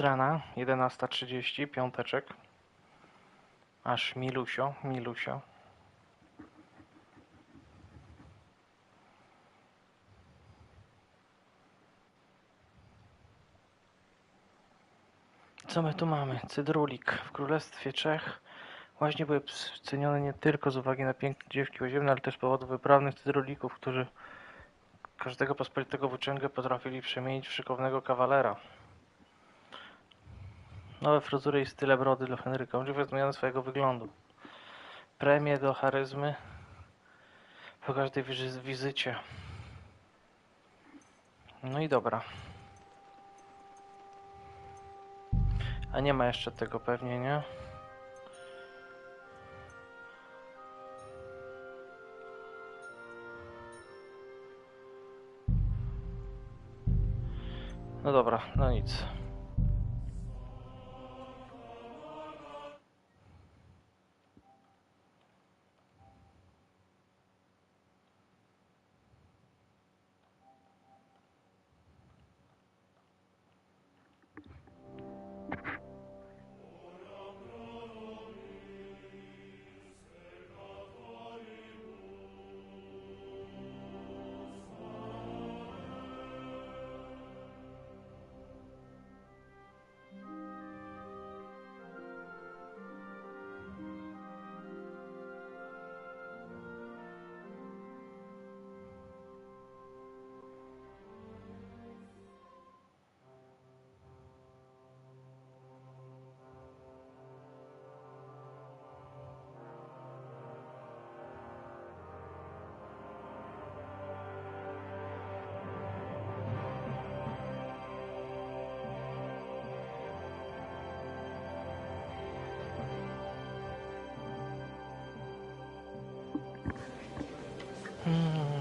Rana, 11:30, piąteczek. Aż milusio, milusio. Co my tu mamy? Cydrulik. W Królestwie Czech łaźnie były cenione nie tylko z uwagi na piękne dziewki łazienne, ale też z powodu wyprawnych cydrulików, którzy każdego pospolitego włóczęgę potrafili przemienić w szykownego kawalera. Nowe fryzury i style brody dla Henryka, możliwe zmiany swojego wyglądu. Premie do charyzmy po każdej wizycie. No i dobra. A nie ma jeszcze tego pewnie, nie? No dobra, no nic.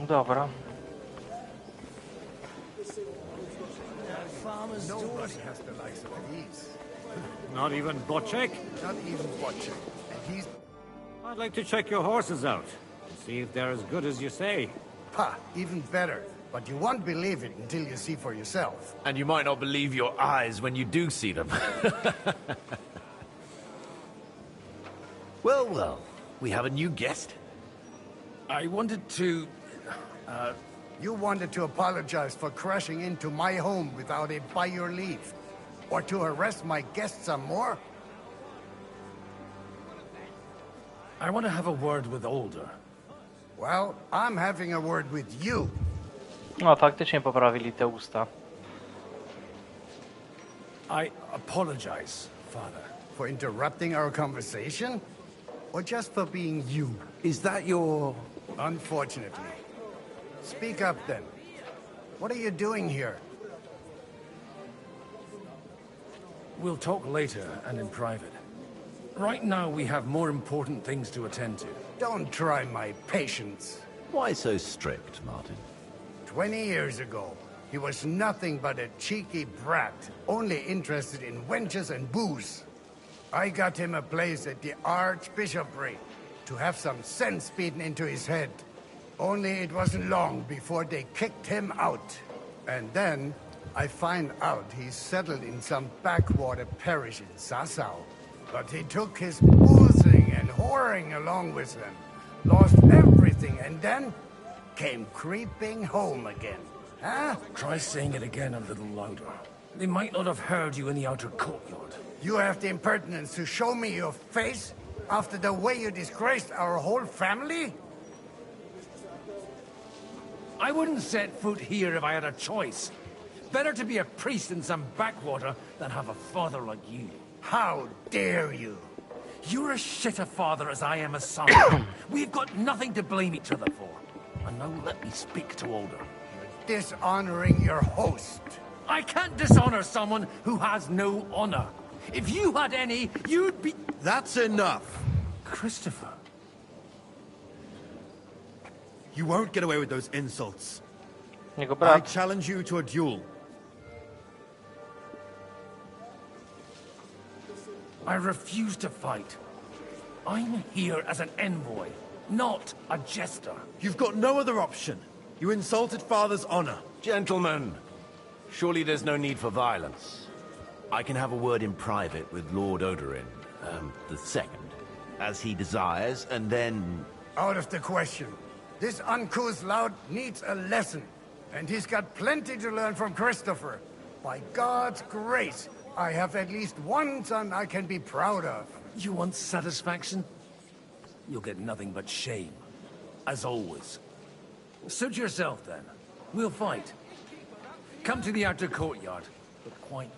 Dobra. Nobody has the likes of these. Not even Boczek? Not even watching. And he's... I'd like to check your horses out. See if they're as good as you say. Ha! Even better. But you won't believe it until you see for yourself. And you might not believe your eyes when you do see them. Well, well. We have a new guest. I wanted to... You wanted to apologize for crashing into my home without it by your leave. Or to harass my guests some more? I want to have a word with Older. Well, I'm having a word with you. No, faktycznie poprawili te usta. I apologize, Father. For interrupting our conversation? Or just for being you? Is that your... Unfortunately. Speak up then. What are you doing here? We'll talk later and in private. Right now we have more important things to attend to. Don't try my patience. Why so strict, Martin? 20 years ago, he was nothing but a cheeky brat, only interested in wenches and booze. I got him a place at the Archbishopric to have some sense beaten into his head. Only it wasn't long before they kicked him out. And then I find out he's settled in some backwater parish in Sassau. But he took his boozing and whoring along with him, lost everything, and then came creeping home again. Huh? Try saying it again a little louder. They might not have heard you in the outer courtyard. You have the impertinence to show me your face after the way you disgraced our whole family? I wouldn't set foot here if I had a choice. Better to be a priest in some backwater than have a father like you. How dare you? You're as shit a father as I am a son. We've got nothing to blame each other for. And now let me speak to Older. You're dishonoring your host. I can't dishonor someone who has no honor. If you had any, you'd be... That's enough. Christopher. You won't get away with those insults. Jego I brat. challenge you to a duel. I refuse to fight. I'm here as an envoy, not a jester. You've got no other option. You insulted Father's honor. Gentlemen, surely there's no need for violence. I can have a word in private with Lord Odorin, the second, as he desires, and then... Out of the question. This uncouth lout needs a lesson, and he's got plenty to learn from Christopher. By God's grace, I have at least one son I can be proud of. You want satisfaction? You'll get nothing but shame. As always. Suit yourself, then. We'll fight. Come to the outer courtyard, but quietly.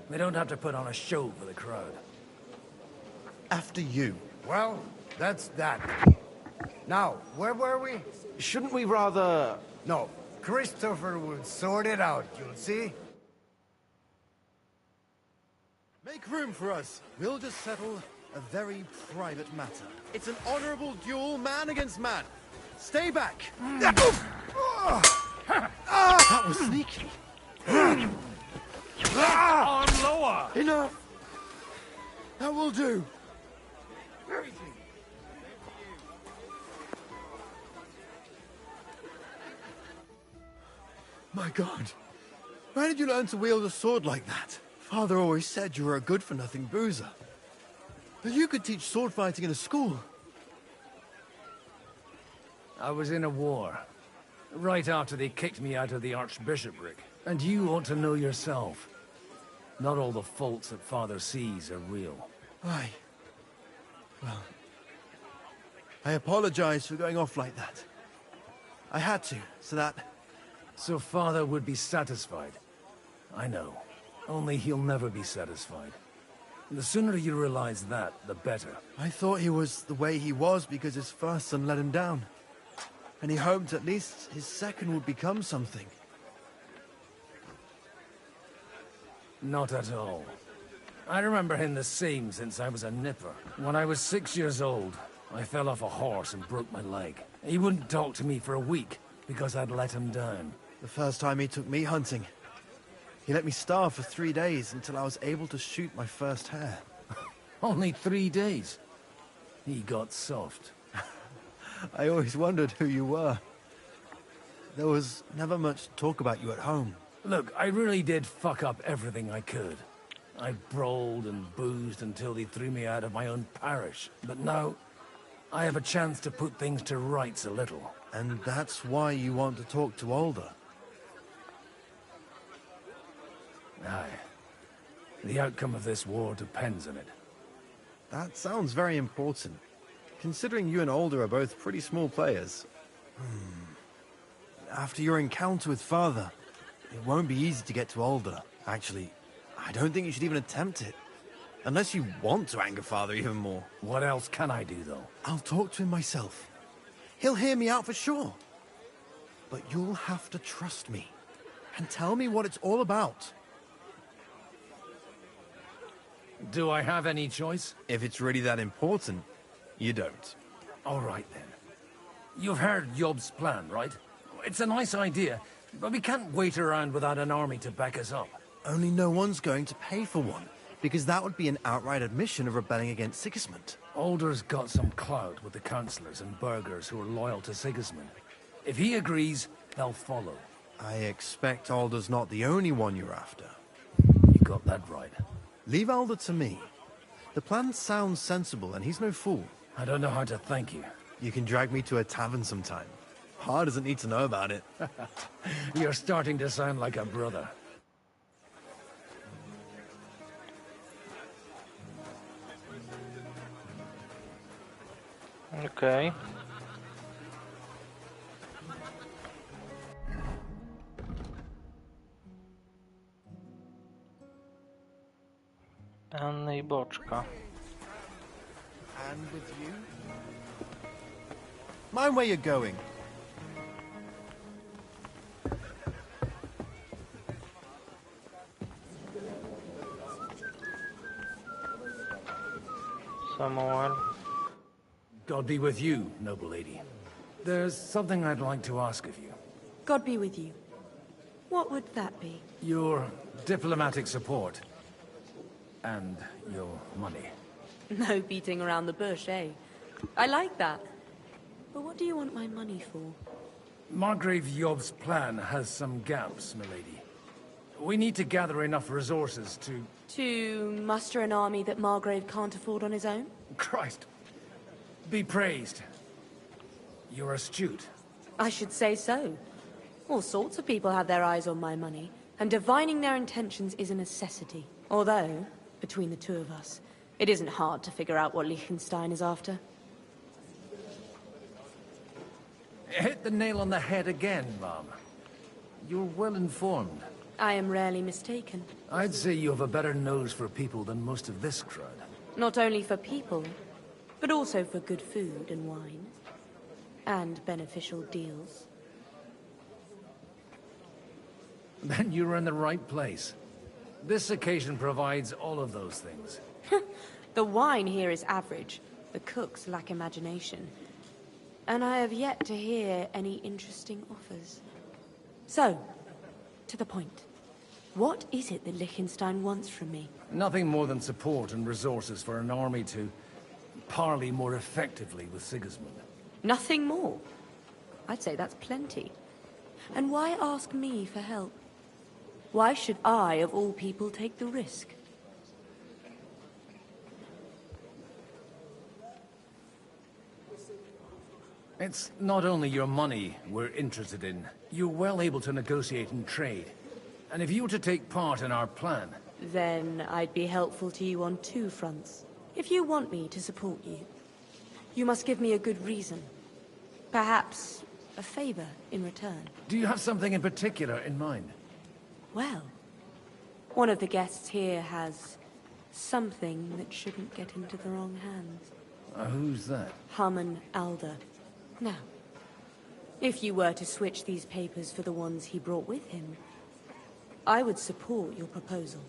They don't have to put on a show for the crowd. After you. Well, that's that. Now, where were we? Shouldn't we rather... No, Christopher will sort it out, you'll see? Make room for us. We'll just settle a very private matter. It's an honorable duel, man against man. Stay back. That was sneaky. On lower! Enough. That will do. My God. Where did you learn to wield a sword like that? Father always said you were a good-for-nothing boozer. But you could teach sword fighting in a school. I was in a war. Right after they kicked me out of the archbishopric. And you ought to know yourself. Not all the faults that Father sees are real. Well, I apologize for going off like that. I had to, so that... So Father would be satisfied. I know. Only he'll never be satisfied. The sooner you realize that, the better. I thought he was the way he was because his first son let him down. And he hoped at least his second would become something. Not at all. I remember him the same since I was a nipper. When I was 6 years old, I fell off a horse and broke my leg. He wouldn't talk to me for a week because I'd let him down. The first time he took me hunting, he let me starve for 3 days until I was able to shoot my first hare. Only 3 days. He got soft. I always wondered who you were. There was never much talk about you at home. Look, I really did fuck up everything I could. I brawled and boozed until they threw me out of my own parish. But now, I have a chance to put things to rights a little. And that's why you want to talk to Alder. Aye. The outcome of this war depends on it. That sounds very important, considering you and Alder are both pretty small players. After your encounter with Father, it won't be easy to get to Alder. Actually, I don't think you should even attempt it. Unless you want to anger Father even more. What else can I do, though? I'll talk to him myself. He'll hear me out for sure. But you'll have to trust me. And tell me what it's all about. Do I have any choice? If it's really that important, you don't. All right, then. You've heard Yob's plan, right? It's a nice idea, but we can't wait around without an army to back us up. Only no one's going to pay for one, because that would be an outright admission of rebelling against Sigismund. Alder's got some clout with the councillors and burghers who are loyal to Sigismund. If he agrees, they'll follow. I expect Alder's not the only one you're after. You got that right. Leave Alder to me. The plan sounds sensible, and he's no fool. I don't know how to thank you. You can drag me to a tavern sometime. Pa doesn't need to know about it. You're starting to sound like a brother. Okej. Anny i boczka. And with you? Mind where you're going. Samuel. God be with you, noble lady. There's something I'd like to ask of you. God be with you. What would that be? Your diplomatic support. And your money. No beating around the bush, eh? I like that. But what do you want my money for? Margrave Yob's plan has some gaps, milady. We need to gather enough resources to... To muster an army that Margrave can't afford on his own? Christ. Be praised. You're astute. I should say so. All sorts of people have their eyes on my money, and divining their intentions is a necessity. Although, between the two of us, it isn't hard to figure out what Liechtenstein is after. Hit the nail on the head again, Mom. You're well informed. I am rarely mistaken. I'd say you have a better nose for people than most of this crowd. Not only for people, but also for good food and wine. And beneficial deals. Then you're in the right place. This occasion provides all of those things. The wine here is average. The cooks lack imagination. And I have yet to hear any interesting offers. So, to the point. What is it that Liechtenstein wants from me? Nothing more than support and resources for an army to parley more effectively with Sigismund. Nothing more? I'd say that's plenty. And why ask me for help? Why should I, of all people, take the risk? It's not only your money we're interested in. You're well able to negotiate and trade. And if you were to take part in our plan... Then I'd be helpful to you on two fronts. If you want me to support you, you must give me a good reason. Perhaps a favor in return. Do you have something in particular in mind? Well, one of the guests here has something that shouldn't get into the wrong hands. Who's that? Harman Alder. Now, if you were to switch these papers for the ones he brought with him, I would support your proposal.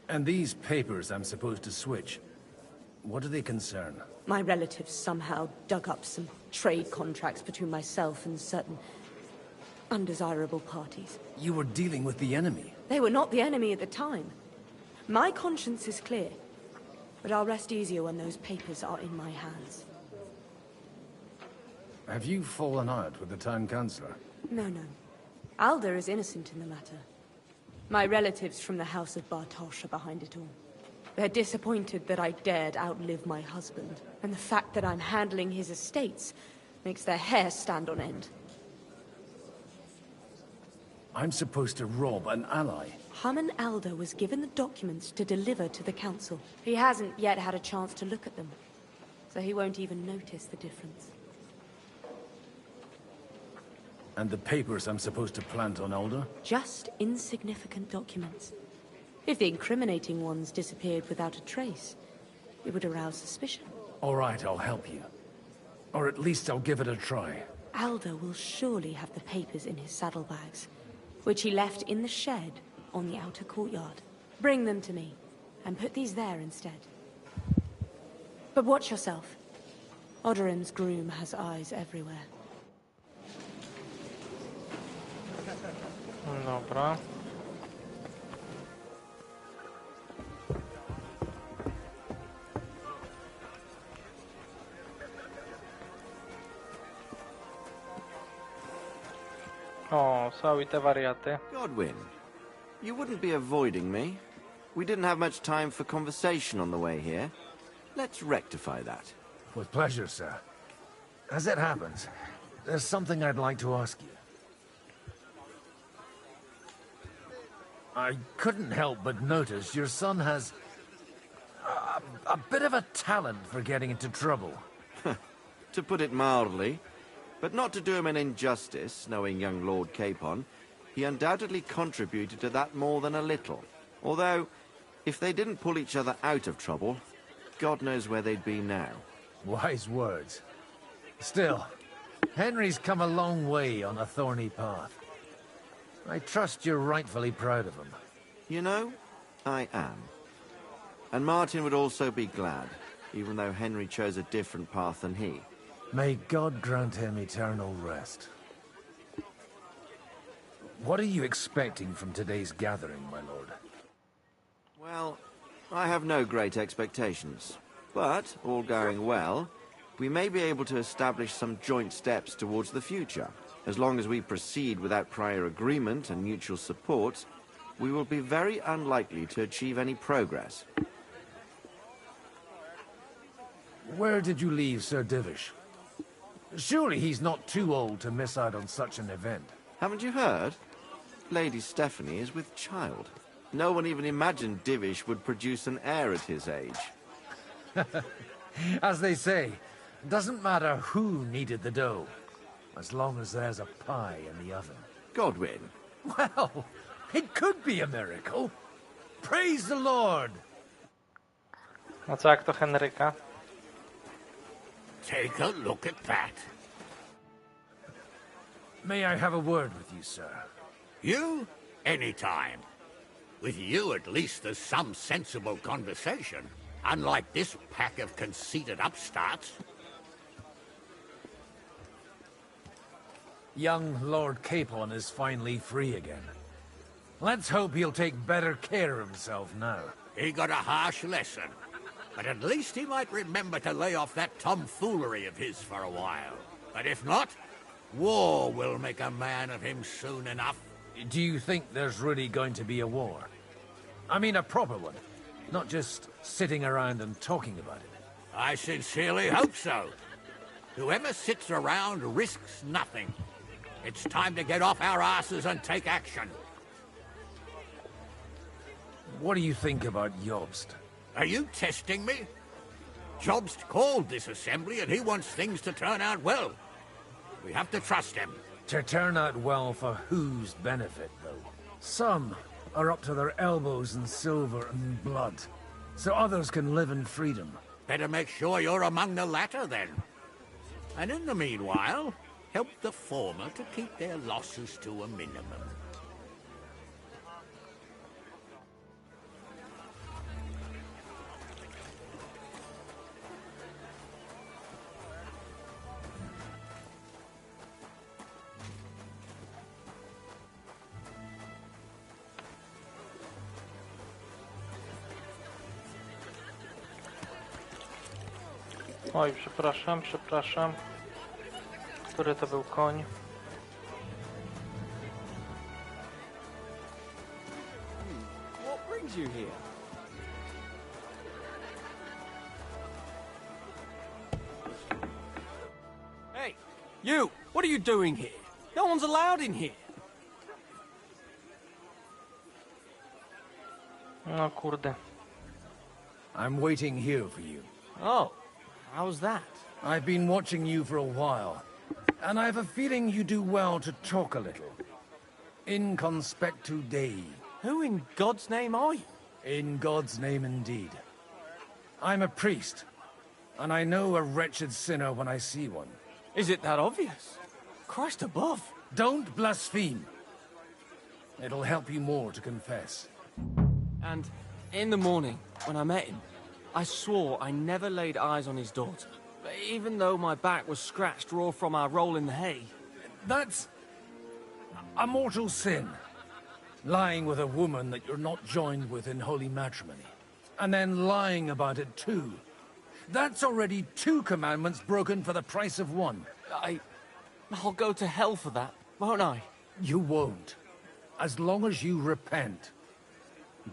And these papers I'm supposed to switch, what do they concern? My relatives somehow dug up some trade contracts between myself and certain undesirable parties. You were dealing with the enemy. They were not the enemy at the time. My conscience is clear, but I'll rest easier when those papers are in my hands. Have you fallen out with the town councillor? No. Alder is innocent in the matter. My relatives from the House of Bartosz are behind it all. They're disappointed that I dared outlive my husband, and the fact that I'm handling his estates makes their hair stand on end. I'm supposed to rob an ally. Harman Alder was given the documents to deliver to the council. He hasn't yet had a chance to look at them, so he won't even notice the difference. And the papers I'm supposed to plant on Alder? Just insignificant documents. If the incriminating ones disappeared without a trace, it would arouse suspicion. All right, I'll help you. Or at least I'll give it a try. Alder will surely have the papers in his saddlebags, which he left in the shed on the outer courtyard. Bring them to me, and put these there instead. But watch yourself. Odorin's groom has eyes everywhere. Dobra. O, są i te wariaty. Godwin, you wouldn't be avoiding me. We didn't have much time for conversation on the way here. Let's rectify that. With pleasure, sir. As it happens, there's something I'd like to ask you. I couldn't help but notice your son has a bit of a talent for getting into trouble. To put it mildly, but not to do him an injustice, knowing young Lord Capon, he undoubtedly contributed to that more than a little. Although, if they didn't pull each other out of trouble, God knows where they'd be now. Wise words. Still, Henry's come a long way on a thorny path. I trust you're rightfully proud of him. You know, I am. And Martin would also be glad, even though Henry chose a different path than he. May God grant him eternal rest. What are you expecting from today's gathering, my lord? Well, I have no great expectations. But, all going well, we may be able to establish some joint steps towards the future. As long as we proceed without prior agreement and mutual support, we will be very unlikely to achieve any progress. Where did you leave Sir Divish? Surely he's not too old to miss out on such an event. Haven't you heard? Lady Stephanie is with child. No one even imagined Divish would produce an heir at his age. As they say, doesn't matter who kneaded the dough, as long as there's a pie in the oven. Godwin. Well, it could be a miracle. Praise the Lord! A co jak to Henryka? Take a look at that. May I have a word with you, sir? You? Anytime. With you, at least, there's some sensible conversation. Unlike this pack of conceited upstarts. Young Lord Capon is finally free again. Let's hope he'll take better care of himself now. He got a harsh lesson. But at least he might remember to lay off that tomfoolery of his for a while. But if not, war will make a man of him soon enough. Do you think there's really going to be a war? I mean a proper one, not just sitting around and talking about it. I sincerely hope so. Whoever sits around risks nothing. It's time to get off our asses and take action. What do you think about Jobst? Are you testing me? Jobst called this assembly and he wants things to turn out well. We have to trust him. To turn out well for whose benefit, though? Some are up to their elbows in silver and blood, so others can live in freedom. Better make sure you're among the latter, then. And in the meanwhile, help the former to keep their losses to a minimum. Oj, przepraszam. Który to był koń? What brings you here? Hey, you! What are you doing here? No one's allowed in here. No kurde. I'm waiting here for you. Oh, how's that? I've been watching you for a while, and I have a feeling you do well to talk a little. In conspectu Dei. Who in God's name are you? In God's name indeed. I'm a priest, and I know a wretched sinner when I see one. Is it that obvious? Christ above. Don't blaspheme. It'll help you more to confess. And in the morning, when I met him, I swore I never laid eyes on his daughter, even though my back was scratched raw from our roll in the hay. That's a mortal sin. Lying with a woman that you're not joined with in holy matrimony. And then lying about it too. That's already 2 commandments broken for the price of 1. I'll go to hell for that, won't I? You won't. As long as you repent.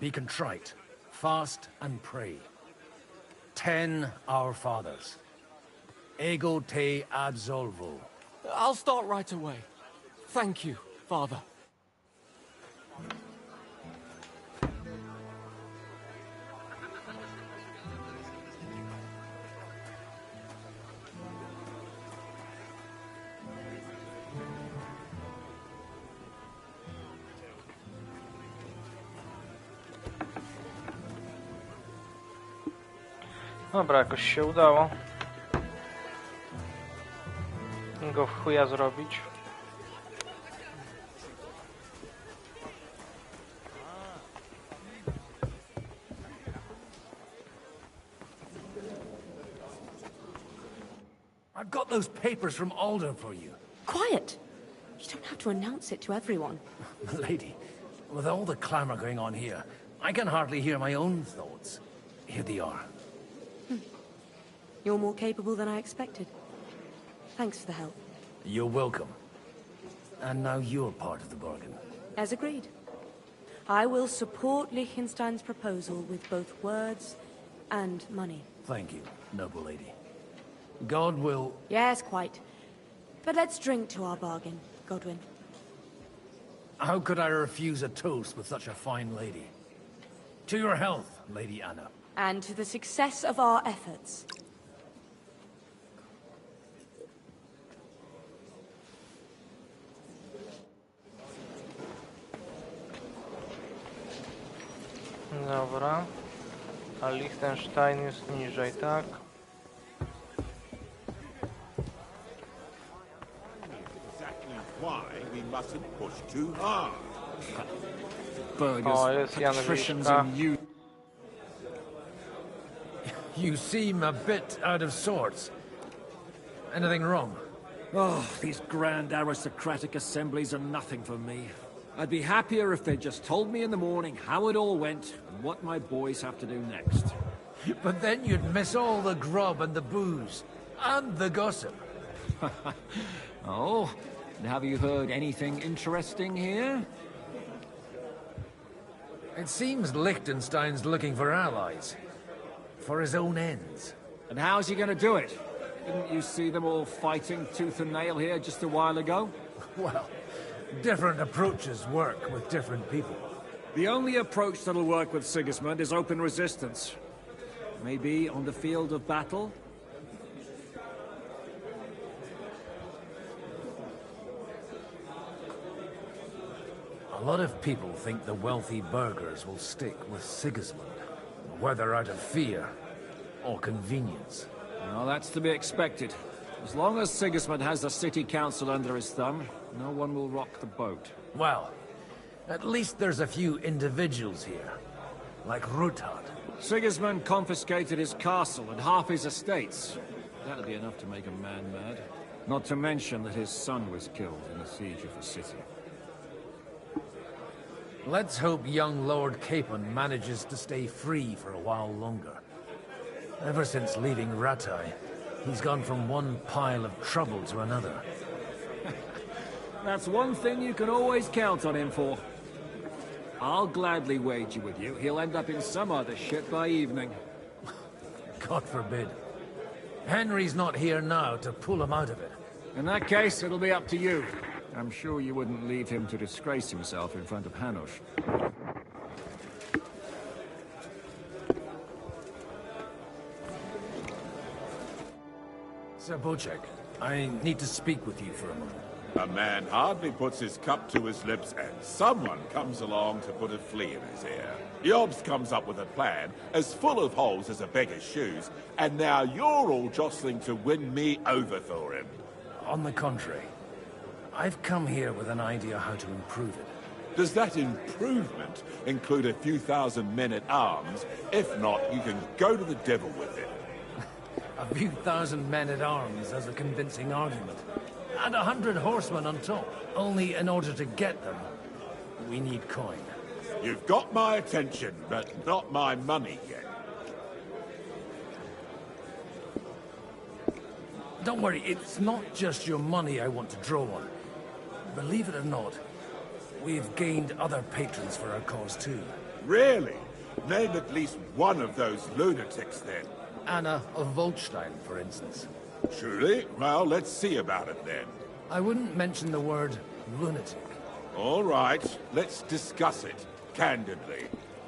Be contrite, fast and pray. 10 Our Fathers. Ego te absolvo. I'll start right away. Thank you, Father. Dobra, jakoś się udało go w chuja zrobić. I've got those papers from Alden for you. Quiet! You don't have to announce it to everyone. Lady, with all the clamor going on here, I can hardly hear my own thoughts. Here they are. You're more capable than I expected. Thanks for the help. You're welcome. And now you're part of the bargain. As agreed. I will support Liechtenstein's proposal with both words and money. Thank you, noble lady. God will... Yes, quite. But let's drink to our bargain, Godwin. How could I refuse a toast with such a fine lady? To your health, Lady Anna. And to the success of our efforts. Dobra. A Liechtenstein jest niżej, tak? Why we mustn't push too hard. O, jest Jan Wiśka. You seem a bit out of sorts. Anything wrong? Oh, these grand aristocratic assemblies are nothing for me. I'd be happier if they just told me in the morning how it all went and what my boys have to do next. But then you'd miss all the grub and the booze. And the gossip. Oh, and have you heard anything interesting here? It seems Liechtenstein's looking for allies. For his own ends. And how's he gonna do it? Didn't you see them all fighting tooth and nail here just a while ago? Well, different approaches work with different people. The only approach that'll work with Sigismund is open resistance. Maybe on the field of battle? A lot of people think the wealthy burghers will stick with Sigismund, whether out of fear or convenience. Well, that's to be expected. As long as Sigismund has the city council under his thumb, no one will rock the boat. Well, at least there's a few individuals here, like Ruthard. Sigismund confiscated his castle and half his estates. That'll be enough to make a man mad. Not to mention that his son was killed in the siege of the city. Let's hope young Lord Capon manages to stay free for a while longer. Ever since leaving Rattay, he's gone from one pile of trouble to another. That's one thing you can always count on him for. I'll gladly wager with you he'll end up in some other shit by evening. God forbid. Henry's not here now to pull him out of it. In that case, it'll be up to you. I'm sure you wouldn't leave him to disgrace himself in front of Hanush. Sir Poczek, I need to speak with you for a moment. A man hardly puts his cup to his lips and someone comes along to put a flea in his ear. Yobs comes up with a plan as full of holes as a beggar's shoes, and now you're all jostling to win me over for him. On the contrary, I've come here with an idea how to improve it. Does that improvement include a few thousand men-at-arms? If not, you can go to the devil with it. A few thousand men-at-arms as a convincing argument. And 100 horsemen on top. Only in order to get them, we need coin. You've got my attention, but not my money yet. Don't worry, it's not just your money I want to draw on. Believe it or not, we've gained other patrons for our cause too. Really? Name at least one of those lunatics then. Anna of Volstein, for instance. Truly? Well, let's see about it then. I wouldn't mention the word lunatic. All right, let's discuss it, candidly.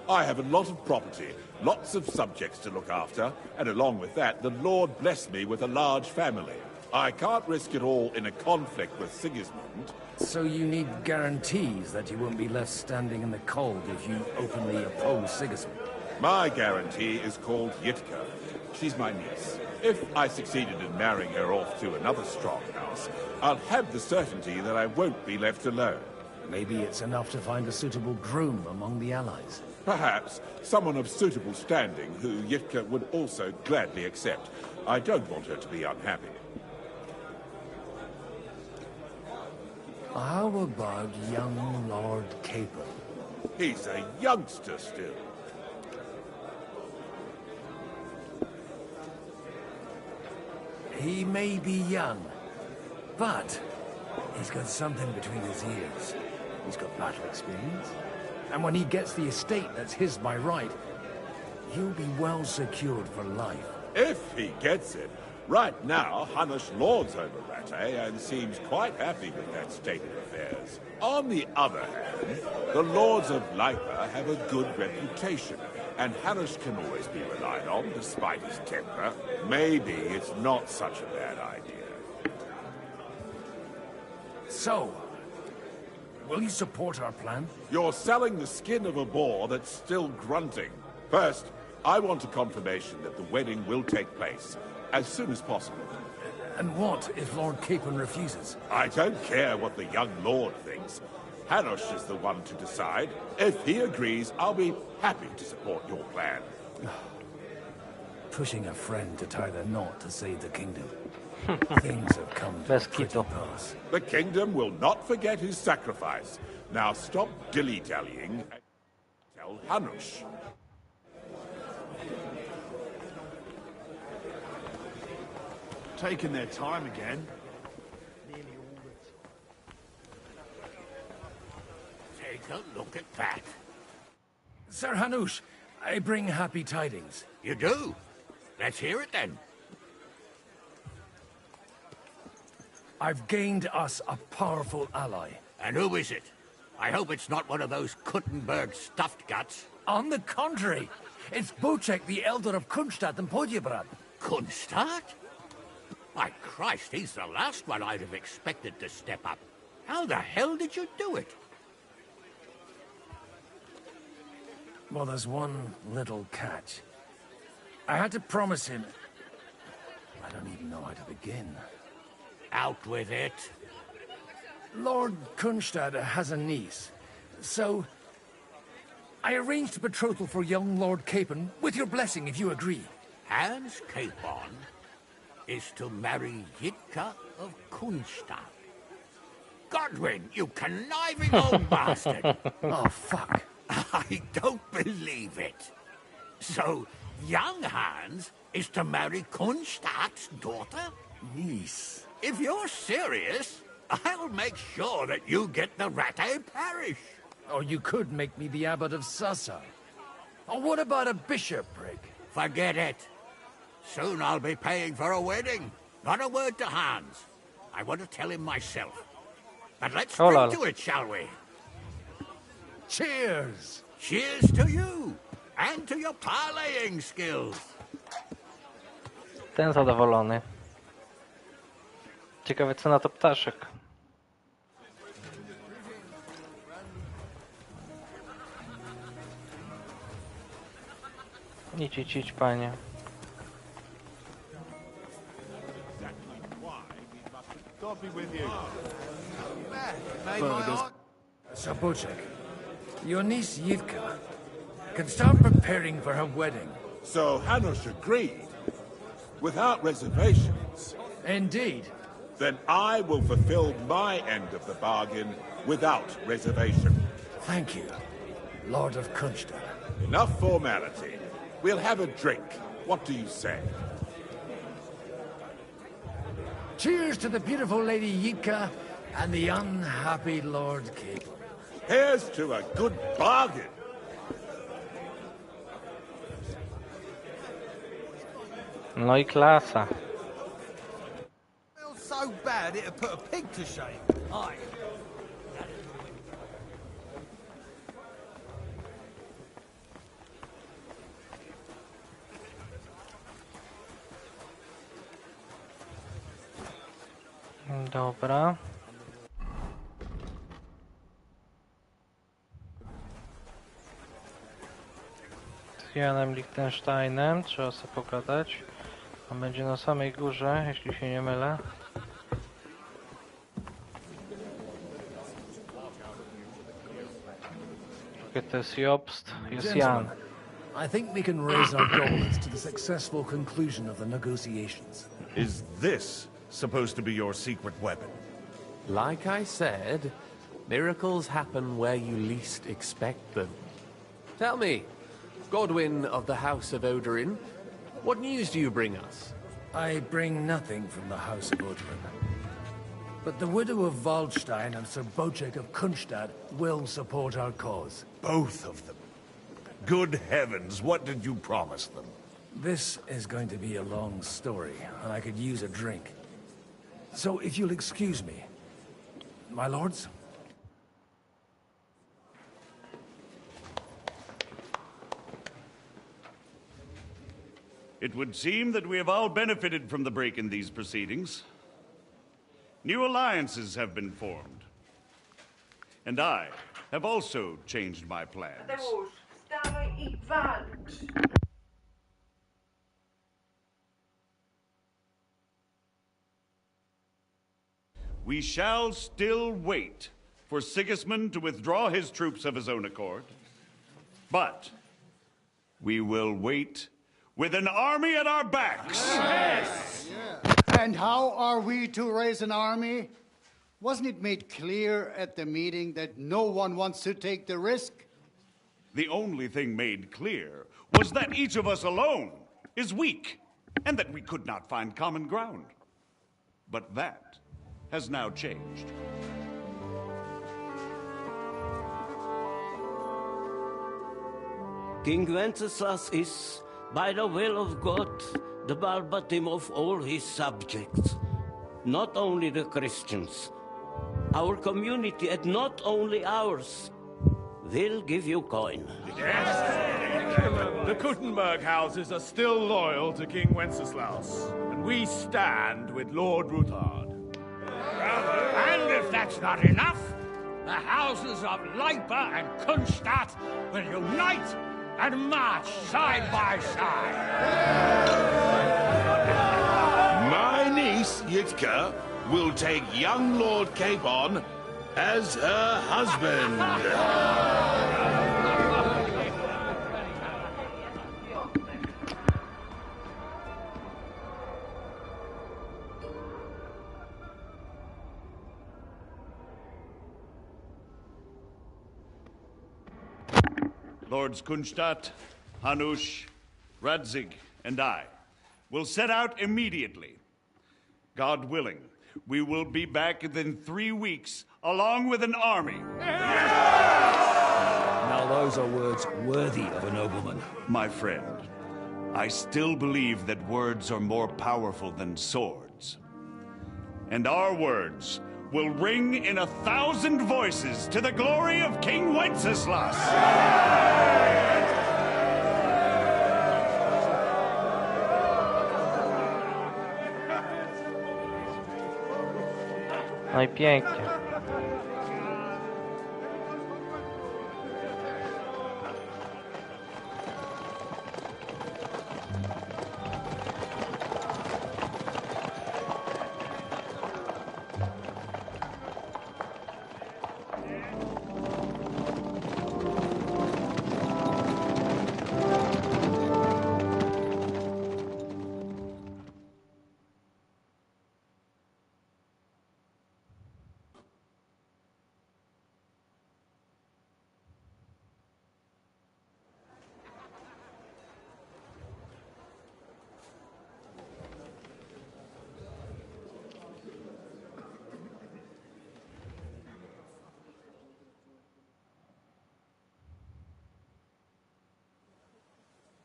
I have a lot of property, lots of subjects to look after, and along with that, the Lord blessed me with a large family. I can't risk it all in a conflict with Sigismund. So you need guarantees that you won't be left standing in the cold if you openly oppose Sigismund? My guarantee is called Yitka. She's my niece. If I succeeded in marrying her off to another strong house, I'll have the certainty that I won't be left alone. Maybe it's enough to find a suitable groom among the allies. Perhaps someone of suitable standing who Yitka would also gladly accept. I don't want her to be unhappy. How about young Lord Capon? He's a youngster still. He may be young, but he's got something between his ears. He's got battle experience. And when he gets the estate that's his by right, he'll be well secured for life. If he gets it. Right now, Hanush lords over Rattay and seems quite happy with that state of affairs. On the other hand, the lords of Lipa have a good reputation, and Hanush can always be relied on despite his temper. Maybe it's not such a bad idea. So, will you support our plan? You're selling the skin of a boar that's still grunting. First, I want a confirmation that the wedding will take place as soon as possible. And what if Lord Capon refuses? I don't care what the young lord thinks. Hanush is the one to decide. If he agrees, I'll be happy to support your plan. Pushing a friend to tie the knot to save the kingdom. Things have come to a Bez pretty kitu. pass. The kingdom will not forget his sacrifice. Now stop dilly-dallying and tell Hanush. Taking their time again. Take a look at that. Sir Hanush, I bring happy tidings. You do? Let's hear it then. I've gained us a powerful ally. And who is it? I hope it's not one of those Kuttenberg stuffed guts. On the contrary, it's Bocek, the elder of Kunstadt and Podjebrad. Kunstadt? My Christ, he's the last one I'd have expected to step up. How the hell did you do it? Well, there's one little catch. I had to promise him... I don't even know how to begin. Out with it. Lord Kunstadt has a niece, so... I arranged a betrothal for young Lord Capon, with your blessing if you agree. Hans Capon is to marry Yitka of Kunstadt. Godwin, you conniving old bastard! Oh, fuck. I don't believe it. So, young Hans is to marry Kunstadt's daughter? Niece. If you're serious, I'll make sure that you get the Rattay parish. Or you could make me the abbot of Sasa. Or what about a bishopric? Forget it. Soon I'll be paying for a wedding. Not a word to Hans. I want to tell him myself. But let's drink to it, shall we? Cheers! Cheers to you! And to your parlaying skills! Ten zadowolony. Ciekawe co na to ptaszek. Idź, panie. God be with you. Sir Bocek, your niece Yitka can start preparing for her wedding. So Hanush agreed, without reservations. Indeed. Then I will fulfill my end of the bargain without reservation. Thank you, Lord of Kunstadt. Enough formality. We'll have a drink. What do you say? Cheers to the beautiful Lady Yitka and the unhappy Lord Capon. Here's to a good bargain. No I klasa. Smells so bad it'd put a pig to shame. Aye. Dobra. Z Janem Liechtensteinem trzeba sobie pogadać. On będzie na samej górze, jeśli się nie mylę. To jest Jobst, jest Jan. I think we can raise our goals to the successful conclusion of the negotiations. Is this supposed to be your secret weapon? Like I said, miracles happen where you least expect them. Tell me, Godwin of the House of Odorin, what news do you bring us? I bring nothing from the House of Odorin. But the widow of Waldstein and Sir Bocek of Kunstadt will support our cause. Both of them. Good heavens, what did you promise them? This is going to be a long story, and I could use a drink. So if you'll excuse me, my lords? It would seem that we have all benefited from the break in these proceedings. New alliances have been formed. And I have also changed my plans. We shall still wait for Sigismund to withdraw his troops of his own accord. But we will wait with an army at our backs. Yes. And how are we to raise an army? Wasn't it made clear at the meeting that no one wants to take the risk? The only thing made clear was that each of us alone is weak, and that we could not find common ground. But that has now changed. King Wenceslas is, by the will of God, the balbatim of all his subjects. Not only the Christians, our community, and not only ours, will give you coin. The Kuttenberg houses are still loyal to King Wenceslas, and we stand with Lord Ruthard. And if that's not enough, the houses of Leipa and Kunstadt will unite and march side by side. My niece, Yitka, will take young Lord Capon as her husband. Lords Kunstadt, Hanush, Radzig, and I will set out immediately. God willing, we will be back within 3 weeks, along with an army. Now those are words worthy of a nobleman. My friend, I still believe that words are more powerful than swords. And our words will ring in 1,000 voices to the glory of King Wenceslas. No i pięknie.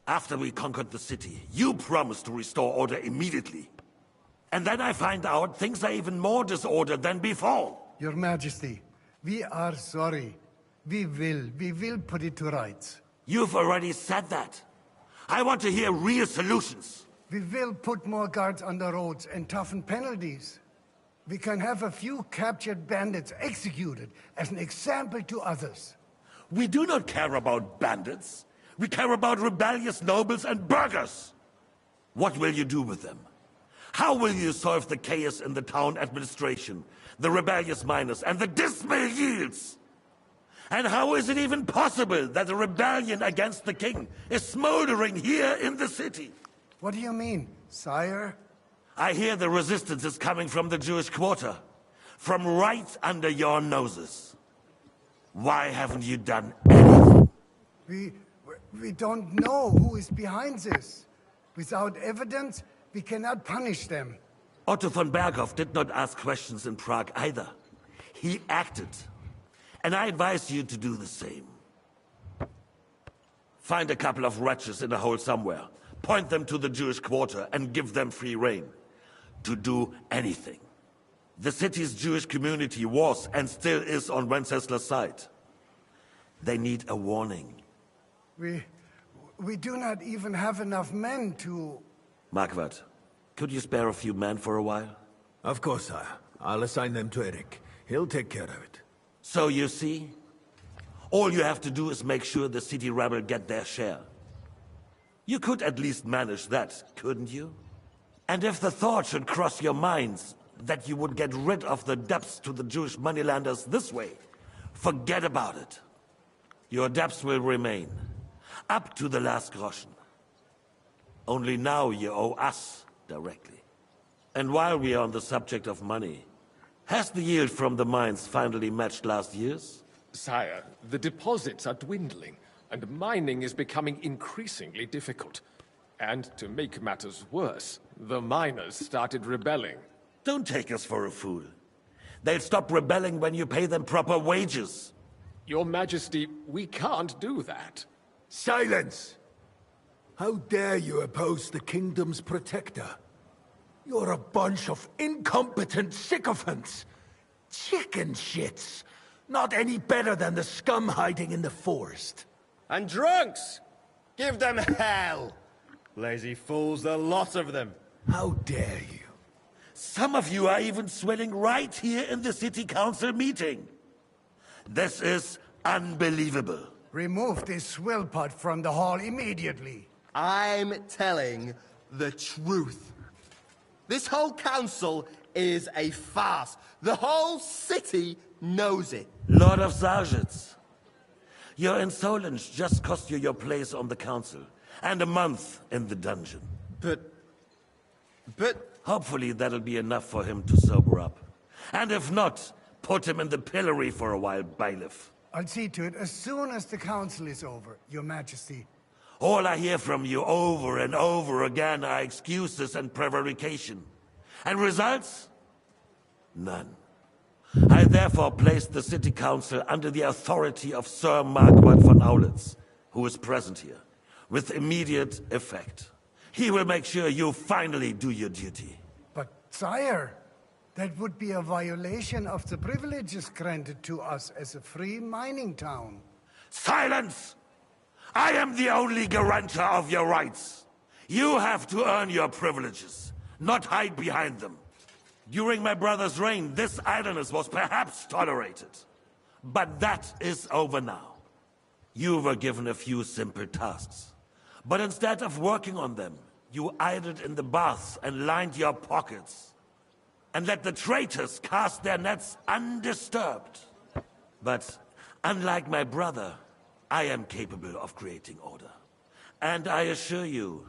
After we conquered the city, you promised to restore order immediately. And then I find out things are even more disordered than before. Your Majesty, we are sorry. We will put it to rights. You've already said that. I want to hear real solutions. We will put more guards on the roads and toughen penalties. We can have a few captured bandits executed as an example to others. We do not care about bandits. We care about rebellious nobles and burghers. What will you do with them? How will you solve the chaos in the town administration, the rebellious miners, and the dismal yields? And how is it even possible that a rebellion against the king is smoldering here in the city? What do you mean, sire? I hear the resistance is coming from the Jewish quarter, from right under your noses. Why haven't you done anything? We don't know who is behind this. Without evidence, We cannot punish them. Otto von Berghoff did not ask questions in Prague either. He acted. And I advise you to do the same. Find a couple of wretches in a hole somewhere, point them to the Jewish quarter, and give them free rein to do anything. The city's Jewish community was and still is on Wenceslas' side. They need a warning. We do not even have enough men to... Marquardt, could you spare a few men for a while? Of course, sire. I'll assign them to Eric. He'll take care of it. So you see, all you have to do is make sure the city rebel get their share. You could at least manage that, couldn't you? And if the thought should cross your minds that you would get rid of the debts to the Jewish moneylenders this way, forget about it. Your debts will remain, up to the last groschen. Only now you owe us directly. And while we are on the subject of money, has the yield from the mines finally matched last year's? Sire, the deposits are dwindling, and mining is becoming increasingly difficult. And to make matters worse, the miners started rebelling. Don't take us for a fool. They'll stop rebelling when you pay them proper wages. Your Majesty, we can't do that. Silence! How dare you oppose the kingdom's protector? You're a bunch of incompetent sycophants. Chicken shits. Not any better than the scum hiding in the forest. And drunks! Give them hell! Lazy fools, the lot of them. How dare you? Some of you are even swelling right here in the city council meeting. This is unbelievable. Remove this swill pot from the hall immediately. I'm telling the truth. This whole council is a farce. The whole city knows it. Lord of Zarzhets, your insolence just cost you your place on the council, and a month in the dungeon. But... Hopefully that'll be enough for him to sober up. And if not, put him in the pillory for a while, bailiff. I'll see to it as soon as the council is over, Your Majesty. All I hear from you over and over again are excuses and prevarication. And results? None. I therefore place the city council under the authority of Sir Marquardt von Aulitz, who is present here, with immediate effect. He will make sure you finally do your duty. But, sire, that would be a violation of the privileges granted to us as a free mining town. Silence! I am the only guarantor of your rights. You have to earn your privileges, not hide behind them. During my brother's reign, this idleness was perhaps tolerated. But that is over now. You were given a few simple tasks. But instead of working on them, you idled in the baths and lined your pockets. And let the traitors cast their nets undisturbed. But unlike my brother, I am capable of creating order. And I assure you,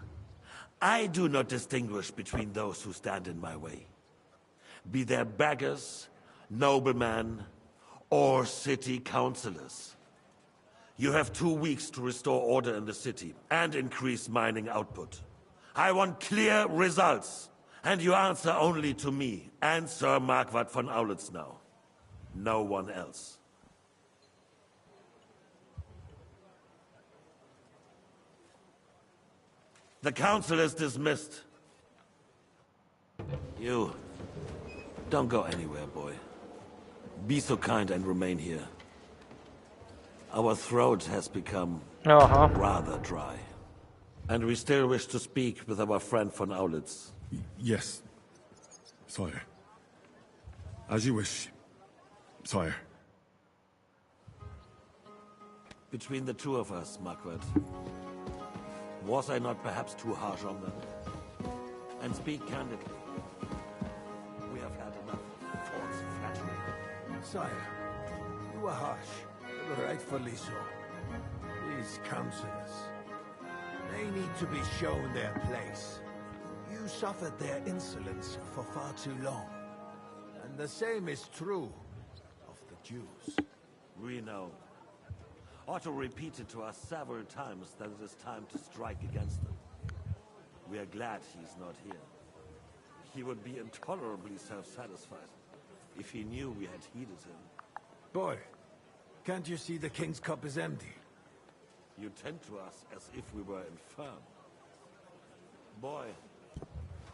I do not distinguish between those who stand in my way. Be they beggars, noblemen, or city councillors. You have 2 weeks to restore order in the city and increase mining output. I want clear results, and you answer only to me and Sir Marquardt von Aulitz now. No one else. The council is dismissed. You, don't go anywhere, boy. Be so kind and remain here. Our throat has become rather dry. And we still wish to speak with our friend von Aulitz. Yes, sire. As you wish, sire. Between the two of us, Marquardt, was I not perhaps too harsh on them? And speak candidly. We have had enough false flattery. Sire, you were harsh, but rightfully so. These councillors, they need to be shown their place. You suffered their insolence for far too long. And the same is true of the Jews. We know. Otto repeated to us several times that it is time to strike against them. We are glad he's not here. He would be intolerably self-satisfied if he knew we had heeded him. Boy, can't you see the king's cup is empty? You tend to us as if we were infirm. Boy,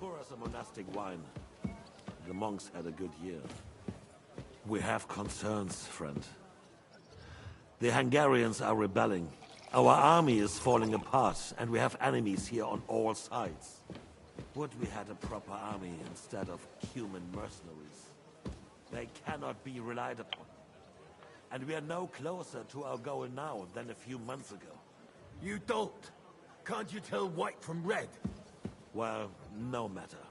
pour us a monastic wine. The monks had a good year. We have concerns, friend. The Hungarians are rebelling. Our army is falling apart, and we have enemies here on all sides. Would we had a proper army instead of human mercenaries. They cannot be relied upon. And we are no closer to our goal now than a few months ago. You don't. Can't you tell white from red? Well, no matter.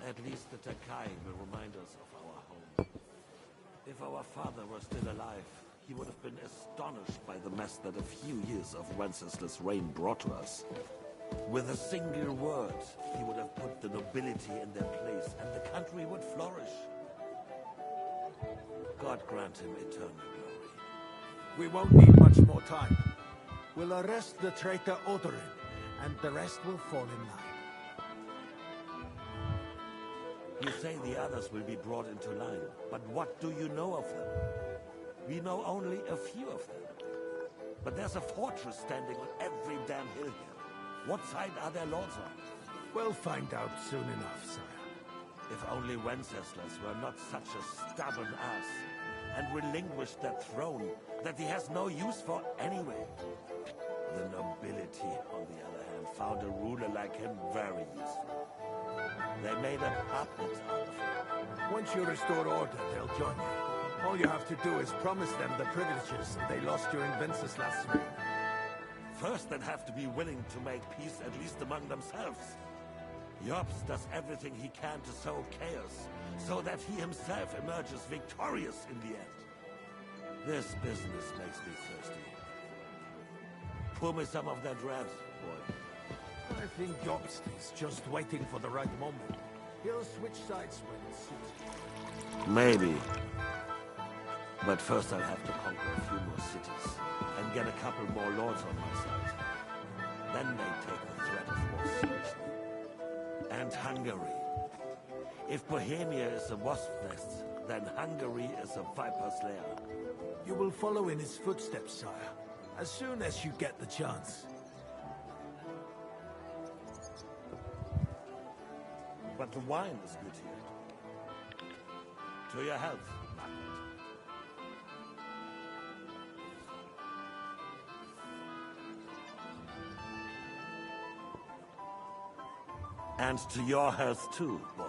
At least the Takai will remind us of our home. If our father were still alive, he would have been astonished by the mess that a few years of Wenceslas' reign brought to us. With a single word, he would have put the nobility in their place, and the country would flourish. God grant him eternal glory. We won't need much more time. We'll arrest the traitor Odorin, and the rest will fall in line. You say the others will be brought into line, but what do you know of them? We know only a few of them. But there's a fortress standing on every damn hill here. What side are their lords on? We'll find out soon enough, sire. If only Wenceslas were not such a stubborn ass, and relinquished that throne that he has no use for anyway. The nobility, on the other hand, found a ruler like him very useful. They made a puppet out of him. Once you restore order, they'll join you. All you have to do is promise them the privileges they lost during Wenceslas' reign. First, they'd have to be willing to make peace at least among themselves. Jobs does everything he can to sow chaos, so that he himself emerges victorious in the end. This business makes me thirsty. Pour me some of that red, boy. I think Jobst is just waiting for the right moment. He'll switch sides when it suits him. Maybe. But first I'll have to conquer a few more cities, and get a couple more lords on my side. Then they take the threat of war seriously. And Hungary. If Bohemia is a wasp nest, then Hungary is a viper's lair. You will follow in his footsteps, sire, as soon as you get the chance. But the wine is good here. To your health, Margaret. And to your health too, boy.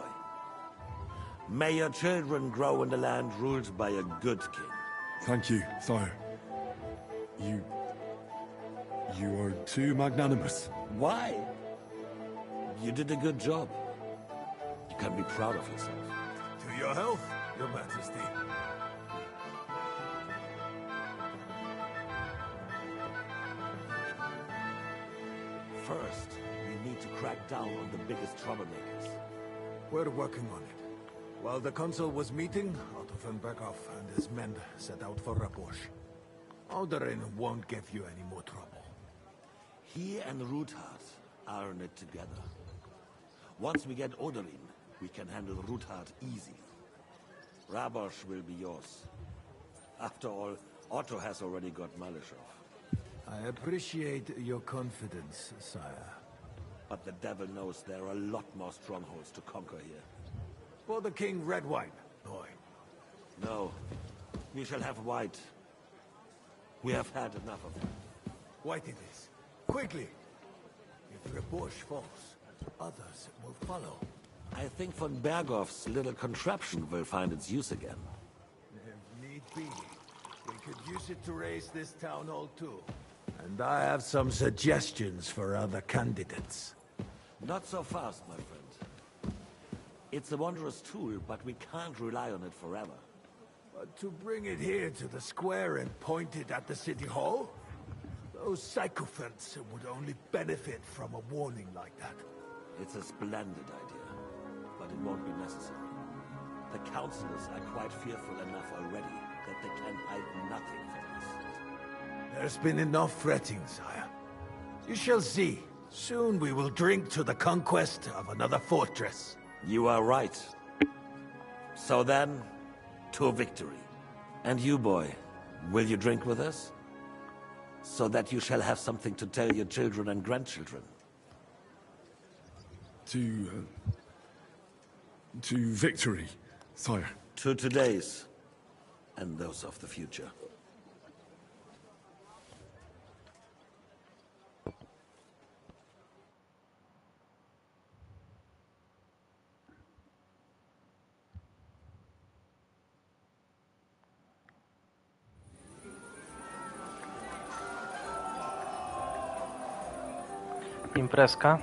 May your children grow in the land ruled by a good king. Thank you, sire. You are too magnanimous. Why? You did a good job. You can be proud of yourself. To your health, your majesty. First, we need to crack down on the biggest troublemakers. We're working on it. While the consul was meeting, Otto von Berghoff and his men set out for Rabosch. Odorin won't give you any more trouble. He and Ruthard are in it together. Once we get Odorin, we can handle Ruthard easy. Rabosch will be yours. After all, Otto has already got Malishov. I appreciate your confidence, sire. But the devil knows there are a lot more strongholds to conquer here. For the king, red wine, boy. No. We shall have white. We have had enough of it. White it is. Quickly! If Rabosch falls, others will follow. I think von Berghoff's little contraption will find its use again. If need be, we could use it to raise this town hall too. And I have some suggestions for other candidates. Not so fast, my friend. It's a wondrous tool, but we can't rely on it forever. But to bring it here to the square and point it at the city hall? Those sycophants would only benefit from a warning like that. It's a splendid idea, but it won't be necessary. The councillors are quite fearful enough already that they can hide nothing from us. There's been enough fretting, sire. You shall see, Soon we will drink to the conquest of another fortress. You are right. So then, to victory. And you, boy, will you drink with us? So that you shall have something to tell your children and grandchildren. To victory, sire. To today's, and those of the future. Imprezka.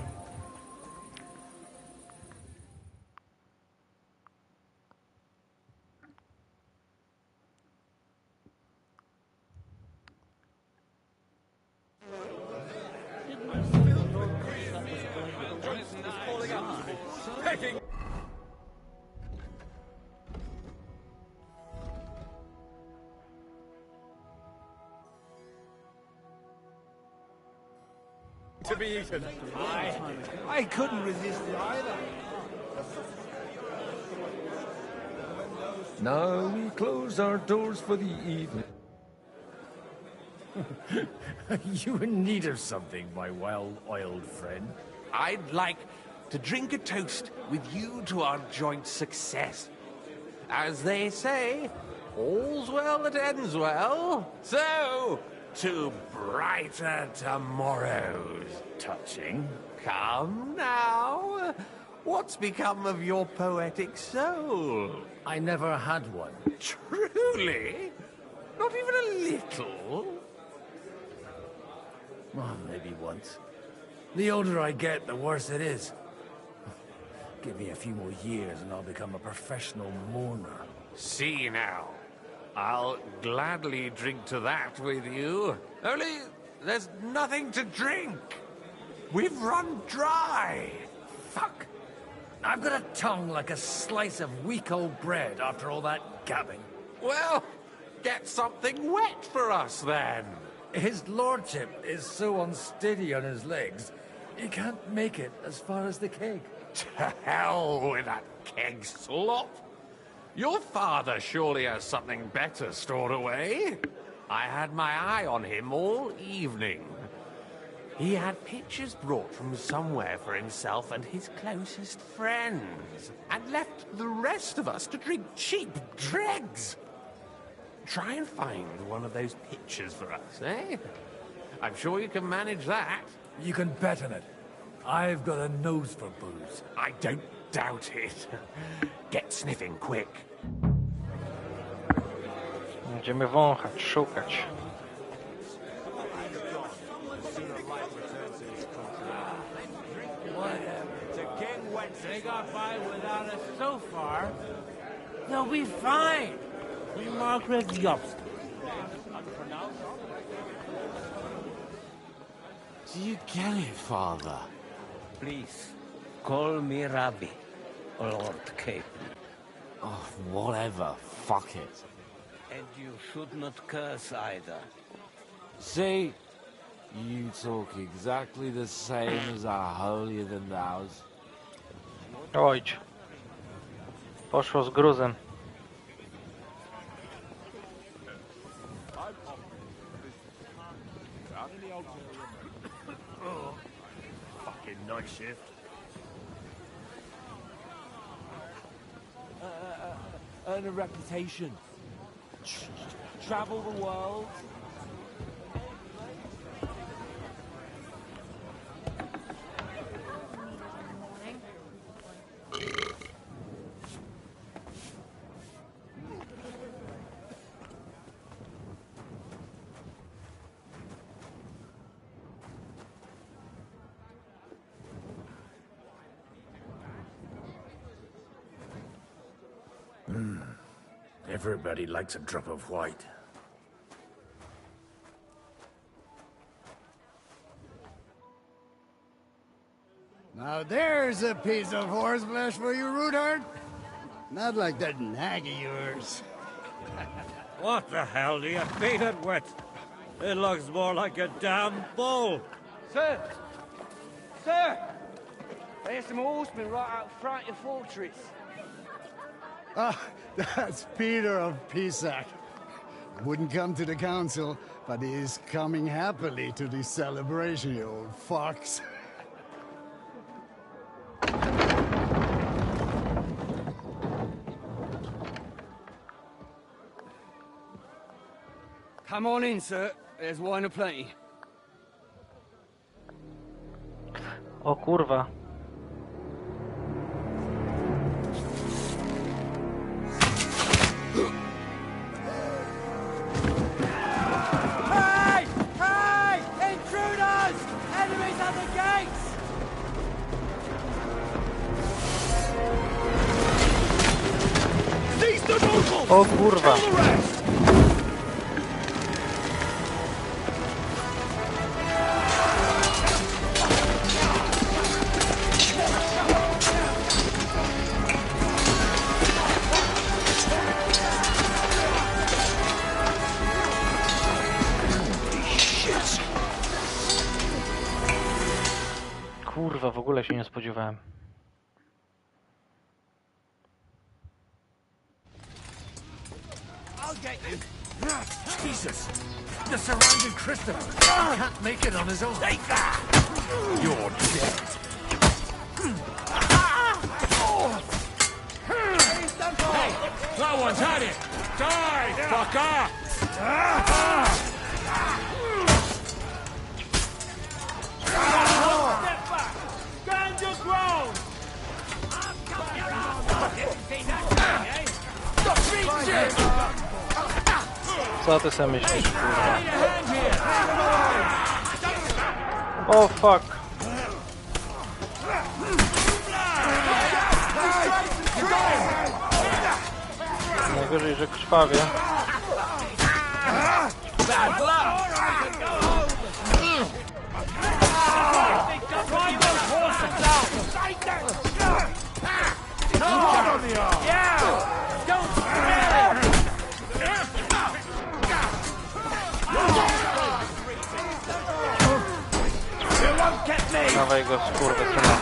To be eaten. I couldn't resist it either. Now we close our doors for the evening. You in need of something, my well-oiled friend? I'd like to drink a toast with you to our joint success. As they say, all's well that ends well. So, to brighter tomorrows. Touching. Come now. What's become of your poetic soul? I never had one. Truly? Not even a little? Well, maybe once. The older I get, the worse it is. Give me a few more years and I'll become a professional mourner. See now. I'll gladly drink to that with you. Only, there's nothing to drink. We've run dry. Fuck. I've got a tongue like a slice of weak old bread after all that gabbing. Well, get something wet for us then. His lordship is so unsteady on his legs, he can't make it as far as the keg. To hell with that keg slop. Your father surely has something better stored away. I had my eye on him all evening. He had pictures brought from somewhere for himself and his closest friends, and left the rest of us to drink cheap dregs. Try and find one of those pictures for us, eh? I'm sure you can manage that. You can bet on it. I've got a nose for booze. I don't doubt it. Get sniffing quick. Będziemy wąchać, szukać. They got by without us so far. They'll be fine. Margaret Yobst. Do you get it, Father? Please, call me Rabbi, Lord Cape. Oh, whatever. Fuck it. And you should not curse either. See? You talk exactly the same as our holier than thous. Ojcz. Poszło z gruzem. Oh, fucking night shift. Earn a reputation. Travel the world. Everybody likes a drop of white. Now there's a piece of horseflesh for you, Rootard. Not like that nag of yours. What the hell do you feed it with? It looks more like a damn bull. Sir, Sir! There's some horsemen right out front of the fortress. Ah, that's Peter of Pisac. Wouldn't come to the council, but he is coming happily to the celebration, you old fox. Come on in, sir. There's wine aplenty. O kurwa. Hey! Hey! Intruders! Enemies at the gates! Seize the nobles! O kurwa. Kill the rest! Kurwa, w ogóle się nie spodziewałem. I'll get you. Jesus! The surrounding Christopher. He can't make it on his own. Take that! You're dead. Hey, that one's had it! Die, fucker! Step back! Stand your ground! Co ty sobie myślisz, kurwa? O fuck! Najgorzej, że krwawie. Bad luck! Drive those horses out! Yeah! Don't spare it! You won't get me! Dawaj go, skurwysyna.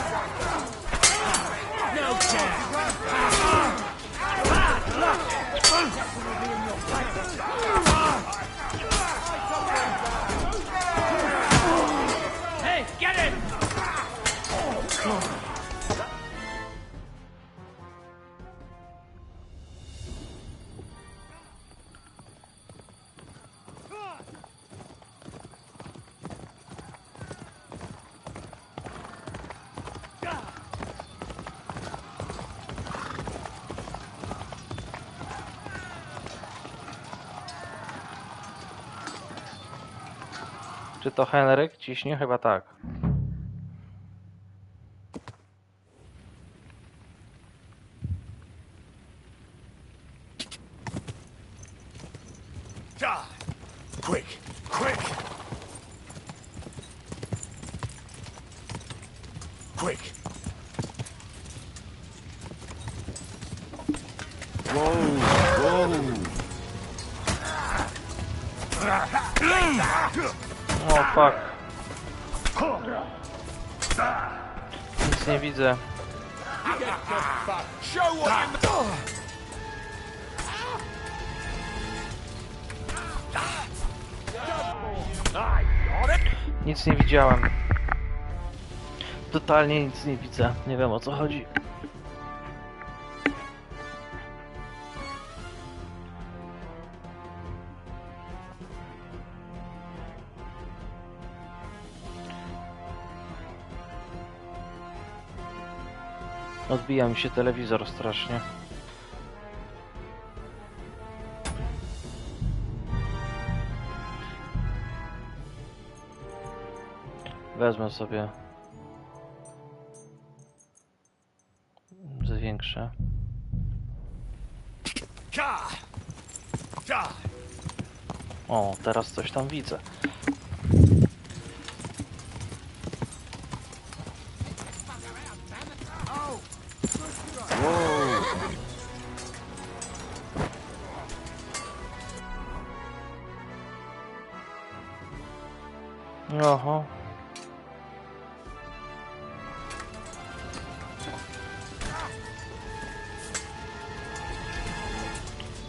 No chance! Hey, get it! Czy to Henryk ciśnie? Chyba tak. Quick! Quick! Quick! Whoa! Whoa! O fuck. Nic nie widzę. Nic nie widziałem. Totalnie nic nie widzę. Nie wiem, o co chodzi. Odbija mi się telewizor strasznie. Wezmę sobie. Zwiększę. O, teraz coś tam widzę. Oho.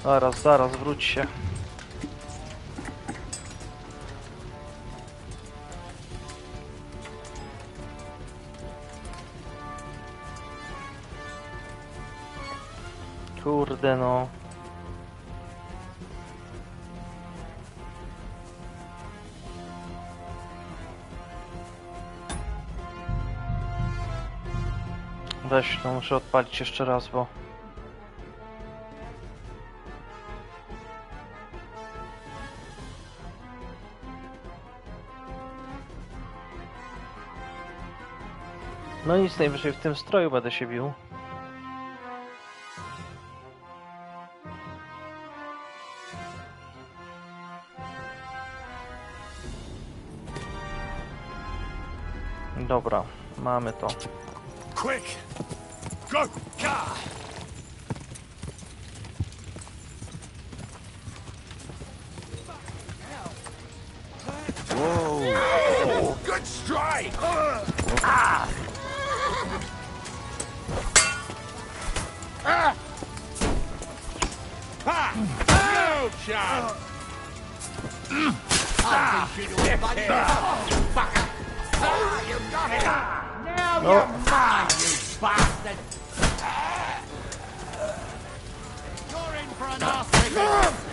Zaraz, wróć się. Kurde no. Weź, to muszę odpalić jeszcze raz, bo... No nic, najwyżej w tym stroju będę się bił. Dobra, mamy to. Quick! Go! Ga! Whoa! Oh, good strike! Ah! Ah! Ah! No chance! Ah! Ah, you got it! Now you're mine, you bastard! You're in for an arse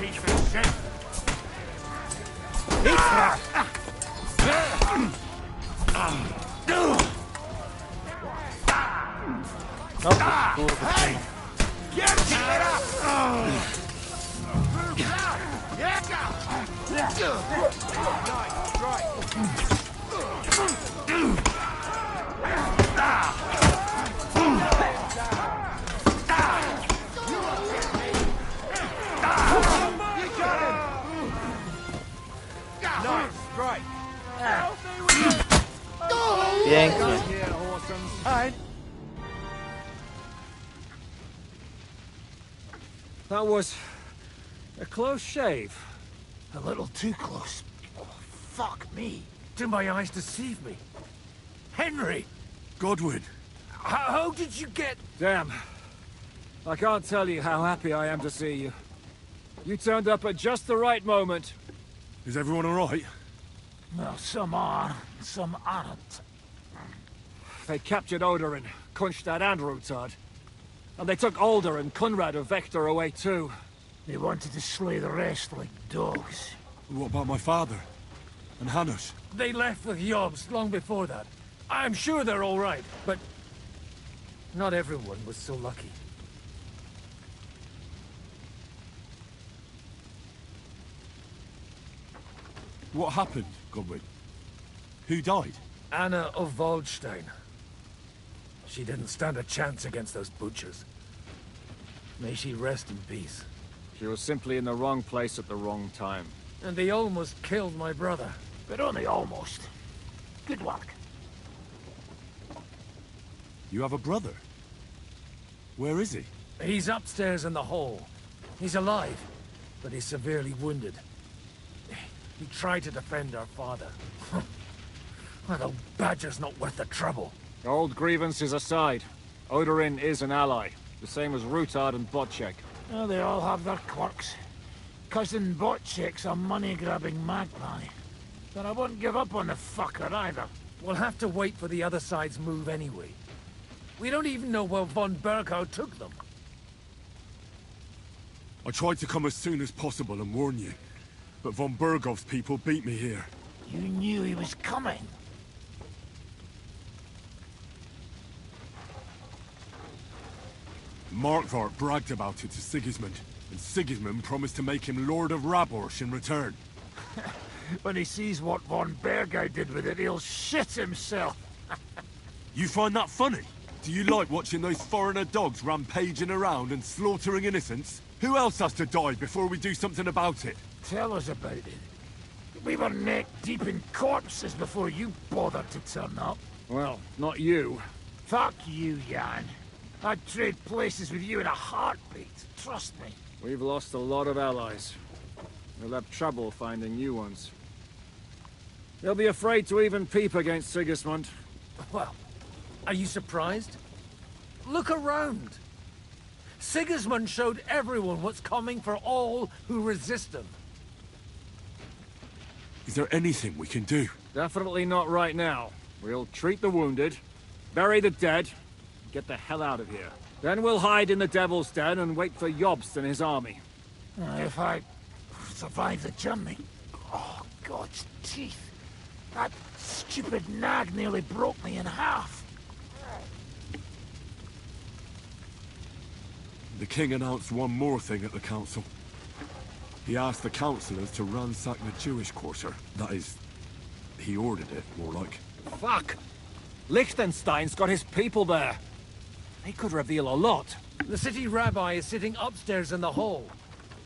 piece of shit! Hey! Get it up! Pięknie. That was a close shave. A little too close. Oh, fuck me. Do my eyes deceive me? Henry! Godwin! How did you get... Damn. I can't tell you how happy I am to see you. You turned up at just the right moment. Is everyone alright? Well, some are, some aren't. They captured Odorin, Kunstad and Rutard. And they took Alder and Conrad of Vector away too. They wanted to slay the rest like dogs. What about my father? And Hanush? They left with Yobs long before that. I'm sure they're all right, but... not everyone was so lucky. What happened, Godwin? Who died? Anna of Waldstein. She didn't stand a chance against those butchers. May she rest in peace. She was simply in the wrong place at the wrong time. And they almost killed my brother. But only almost. Good work. You have a brother? Where is he? He's upstairs in the hall. He's alive, but he's severely wounded. He tried to defend our father. Well, the badger's not worth the trouble. Old grievances aside, Odorin is an ally. The same as Rutard and Bocek. Oh, they all have their quirks. Cousin Bocek's a money-grabbing magpie. But I won't give up on the fucker either. We'll have to wait for the other side's move anyway. We don't even know where von Berghow took them. I tried to come as soon as possible and warn you, but von Bergov's people beat me here. You knew he was coming. Markvart bragged about it to Sigismund, and Sigismund promised to make him Lord of Raborsh in return. When he sees what von Berghow did with it, he'll shit himself. You find that funny? Do you like watching those foreigner dogs rampaging around and slaughtering innocents? Who else has to die before we do something about it? Tell us about it. We were neck-deep in corpses before you bothered to turn up. Well, not you. Fuck you, Jan. I'd trade places with you in a heartbeat. Trust me. We've lost a lot of allies. We'll have trouble finding new ones. They'll be afraid to even peep against Sigismund. Well, are you surprised? Look around. Sigismund showed everyone what's coming for all who resist him. Is there anything we can do? Definitely not right now. We'll treat the wounded, bury the dead, get the hell out of here. Then we'll hide in the Devil's Den and wait for Jobst and his army. If I survive the journey... Oh, God's teeth. That stupid nag nearly broke me in half. The king announced one more thing at the council. He asked the councillors to ransack the Jewish quarter. That is, he ordered it, more like. Fuck! Liechtenstein's got his people there. They could reveal a lot. The city rabbi is sitting upstairs in the hall.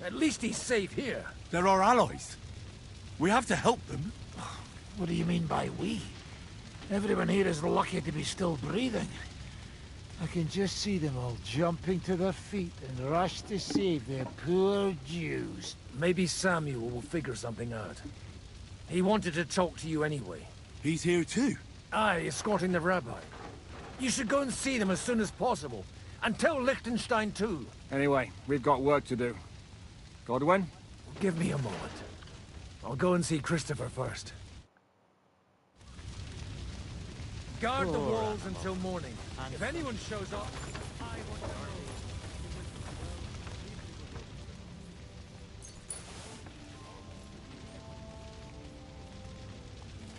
At least he's safe here. They're our allies. We have to help them. What do you mean by we? Everyone here is lucky to be still breathing. I can just see them all jumping to their feet and rush to save their poor Jews. Maybe Samuel will figure something out. He wanted to talk to you anyway. He's here too? Aye, escorting the rabbi. You should go and see them as soon as possible. And tell Liechtenstein too. Anyway, we've got work to do. Godwin? Give me a moment. I'll go and see Christopher first. Guard the walls until morning. If anyone shows up, I want to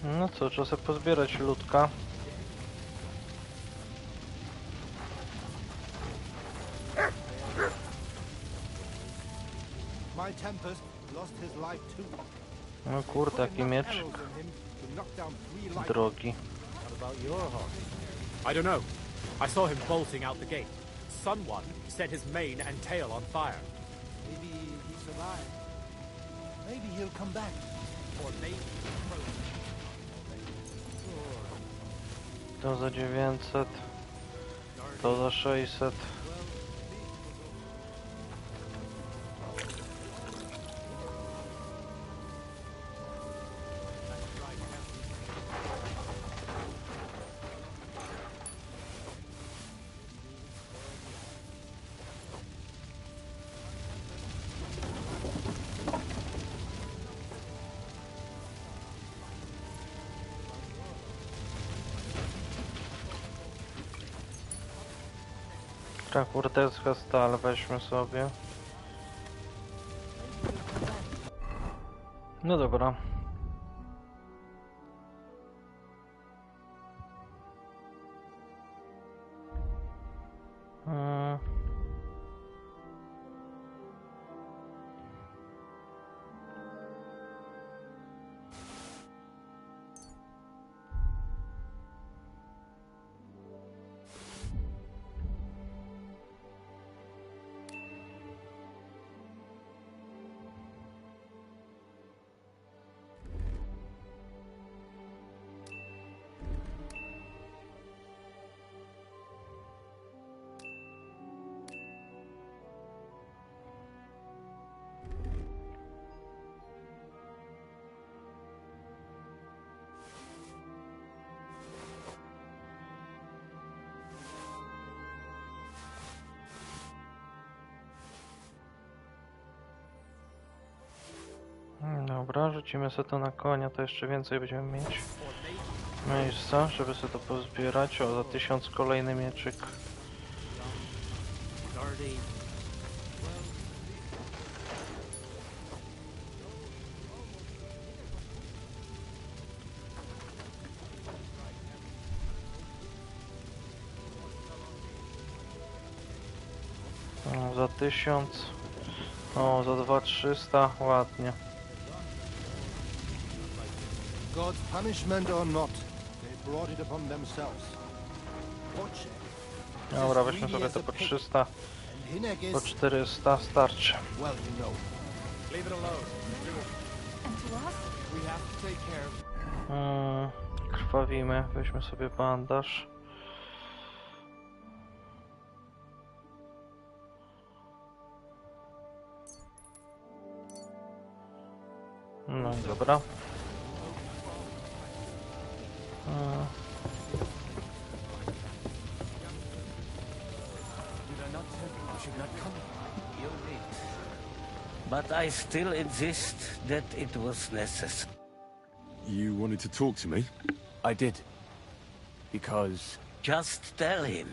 know. No co, trzeba sobie pozbierać ludka. My Tempest lost his life too. No kurde, jaki miecz drogi. I don't know. I saw him bolting out the gate. Someone set his mane and tail on fire. Maybe he survived. Maybe he'll come back. Or maybe... To za 900. To za 600. Ta kurtecka stal weźmy sobie. No dobra. Dobra, rzucimy sobie to na konia, to jeszcze więcej będziemy mieć miejsca, żeby sobie to pozbierać. O, za 1000 kolejny mieczyk. O, za 1000. O, za 2300, ładnie. God's punishment or not, they brought it upon themselves. Dobra, weźmy sobie to po 300, po 400, starczy. Well, you know. Leave it alone. And to us? We have to take care of... Krwawimy, weźmy sobie bandaż. No i dobra. should not come. You did. But I still insist that it was necessary. You wanted to talk to me? I did. Because... Just tell him.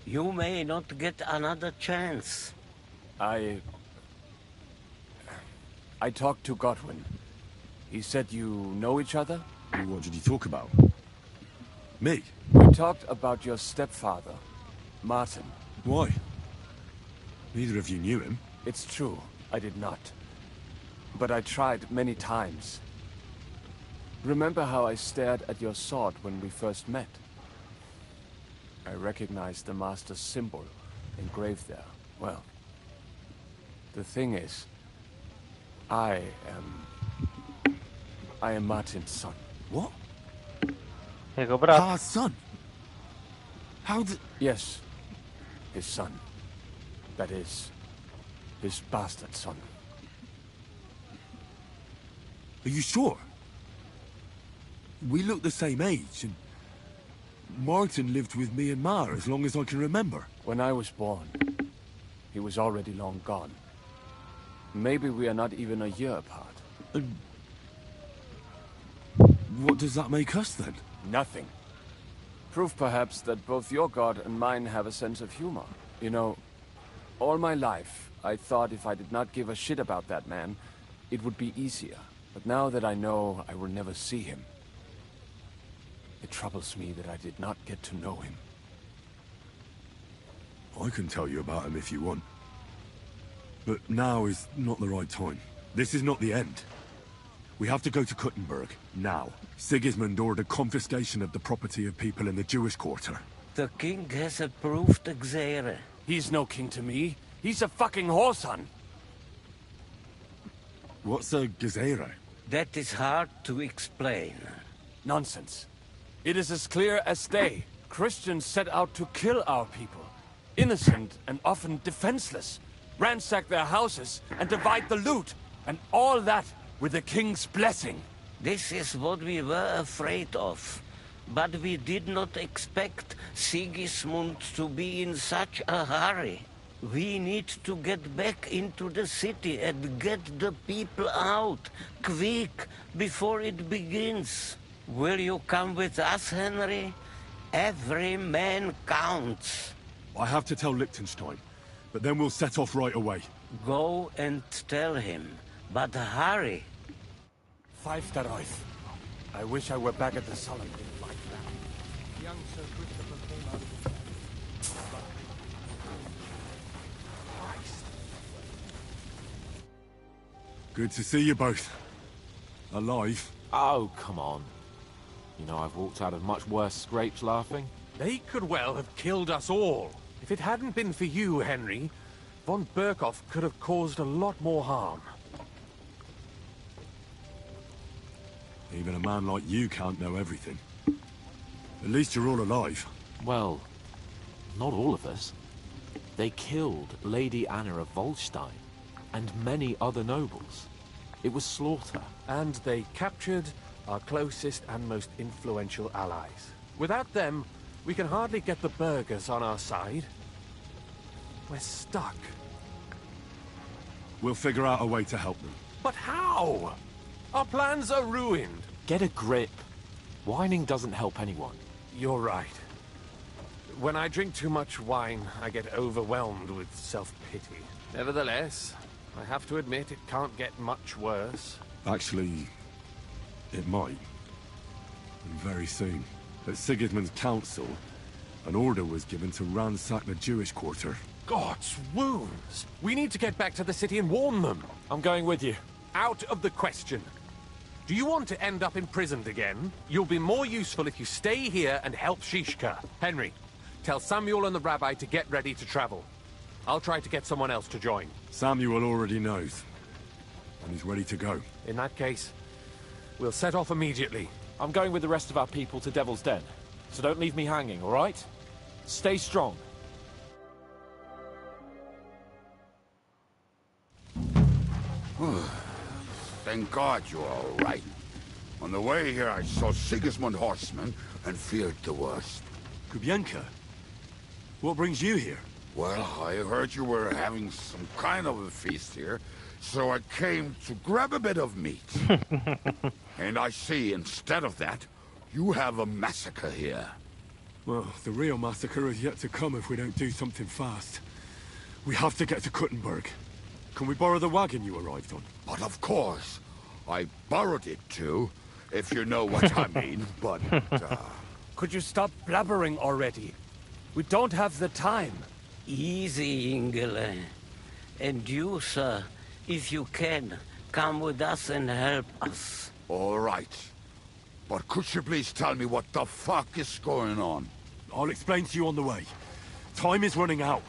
You may not get another chance. I talked to Godwin. He said you know each other? What did you talk about? Me? We talked about your stepfather, Martin. Why? Neither of you knew him. It's true, I did not. But I tried many times. Remember how I stared at your sword when we first met? I recognized the Master's symbol engraved there. Well, the thing is, I am Martin's son. What? Jego brat. Our son? How did... Yes, his son. That is, his bastard son. Are you sure? We look the same age, and Martin lived with me and Ma as long as I can remember. When I was born, he was already long gone. Maybe we are not even a year apart. And what does that make us then? Nothing. Proof perhaps that both your god and mine have a sense of humor. You know, all my life, I thought if I did not give a shit about that man, it would be easier. But now that I know I will never see him, it troubles me that I did not get to know him. I can tell you about him if you want. But now is not the right time. This is not the end. We have to go to Kuttenberg, now. Sigismund ordered confiscation of the property of people in the Jewish quarter. The king has approved Xere. He's no king to me. He's a fucking whoreson. What's a Gezerah? That is hard to explain. Nonsense. It is as clear as day. Christians set out to kill our people. Innocent and often defenseless. Ransack their houses and divide the loot. And all that with the king's blessing. This is what we were afraid of. But we did not expect Sigismund to be in such a hurry. We need to get back into the city and get the people out, quick, before it begins. Will you come with us, Henry? Every man counts. I have to tell Liechtenstein, but then we'll set off right away. Go and tell him, but hurry. Five Darauf. I wish I were back at the Solemn. Young Sir Christopher came out of his Good to see you both. Alive. Oh, come on. You know I've walked out of much worse scrapes laughing. They could well have killed us all. If it hadn't been for you, Henry, von Berkhoff could have caused a lot more harm. Even a man like you can't know everything. At least you're all alive. Well, not all of us. They killed Lady Anna of Volstein, and many other nobles. It was slaughter. And they captured our closest and most influential allies. Without them, we can hardly get the burghers on our side. We're stuck. We'll figure out a way to help them. But how? Our plans are ruined. Get a grip. Whining doesn't help anyone. You're right. When I drink too much wine, I get overwhelmed with self-pity. Nevertheless, I have to admit it can't get much worse. Actually, it might. And very soon. At Sigismund's council, an order was given to ransack the Jewish quarter. God's wounds! We need to get back to the city and warn them. I'm going with you. Out of the question. Do you want to end up imprisoned again? You'll be more useful if you stay here and help Shishka. Henry, tell Samuel and the rabbi to get ready to travel. I'll try to get someone else to join. Samuel already knows. And he's ready to go. In that case, we'll set off immediately. I'm going with the rest of our people to Devil's Den. So don't leave me hanging, all right? Stay strong. Thank God you're all right. On the way here, I saw Sigismund horsemen and feared the worst. Kubienka, what brings you here? Well, I heard you were having some kind of a feast here, so I came to grab a bit of meat. And I see, instead of that, you have a massacre here. Well, the real massacre is yet to come if we don't do something fast. We have to get to Kuttenberg. Can we borrow the wagon you arrived on? But of course. I borrowed it too, if you know what I mean, but, Could you stop blabbering already? We don't have the time. Easy, Ingele. And you, sir, if you can, come with us and help us. All right. But could you please tell me what the fuck is going on? I'll explain to you on the way. Time is running out.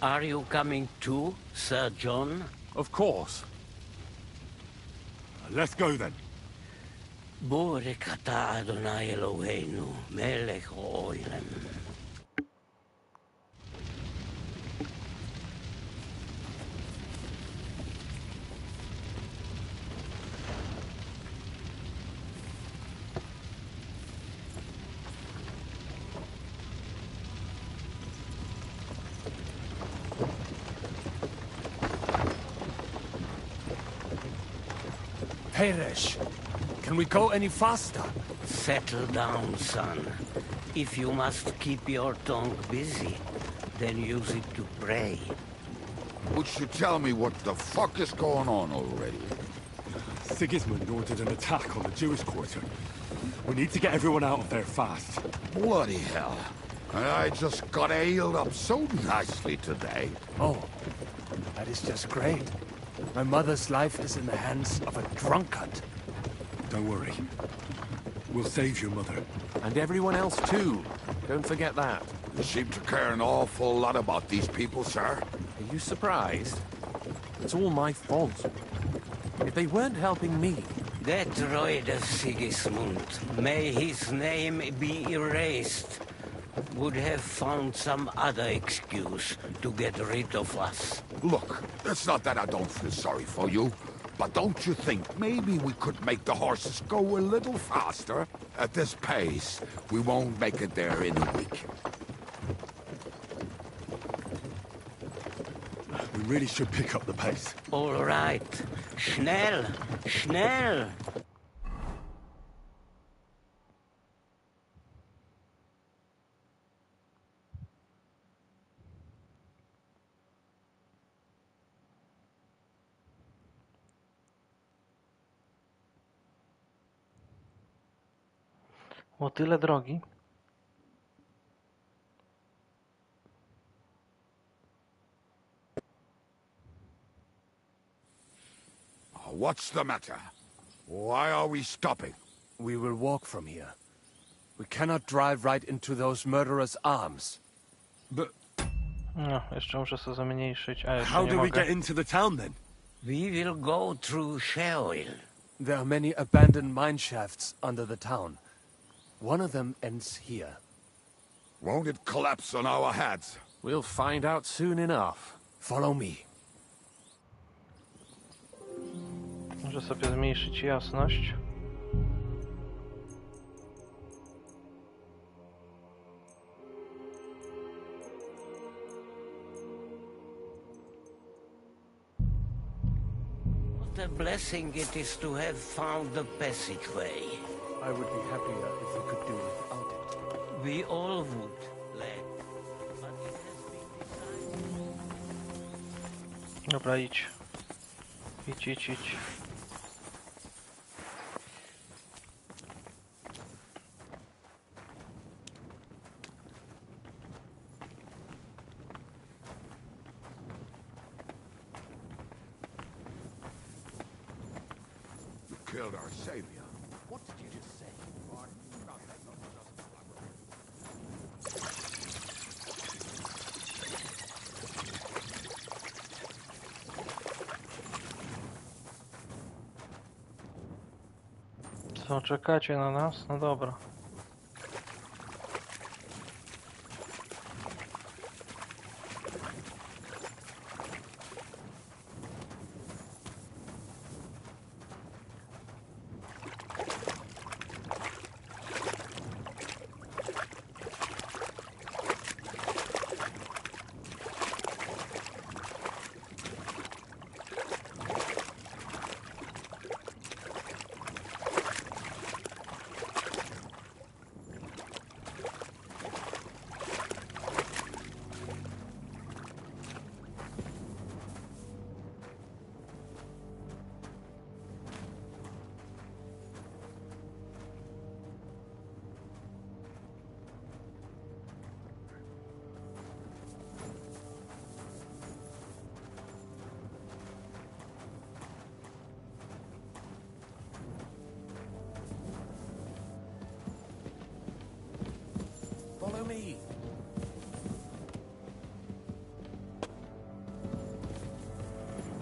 Are you coming too, Sir John? Of course. Let's go then. Borekata Adonai Eloheinu, melech haolam. Peresh, can we go any faster? Settle down, son. If you must keep your tongue busy, then use it to pray. Would you tell me what the fuck is going on already? Sigismund ordered an attack on the Jewish quarter. We need to get everyone out of there fast. Bloody hell. And I just got ailed up so nicely today. Oh, that is just great. My mother's life is in the hands of a drunkard. Don't worry. We'll save your mother. And everyone else too. Don't forget that. You seem to care an awful lot about these people, sir. Are you surprised? It's all my fault. If they weren't helping me... That droid of Sigismund, may his name be erased, would have found some other excuse to get rid of us. Look, it's not that I don't feel sorry for you, but don't you think maybe we could make the horses go a little faster? At this pace, we won't make it there in a week. We really should pick up the pace. All right. Schnell! Schnell! O tyle drogi. What's the matter? Why are we stopping? We will walk from here. We cannot drive right into those murderers' arms. But... No, jeszcze muszę sobie zmniejszyć, a jeszcze How nie do we mogę. get into the town then? We will go through Sheol. There are many abandoned mine shafts under the town. One of them ends here. Won't it collapse on our heads? We'll find out soon enough. Follow me. Muszę sobie zmniejszyć jasność. What a blessing it is to have found the passageway. I would be happier if we could do without it. We all would, lad. But it has been decided. Dobra, idź. Idź. You killed our savior. What did you just say? Co, czekacie na nas? No dobra.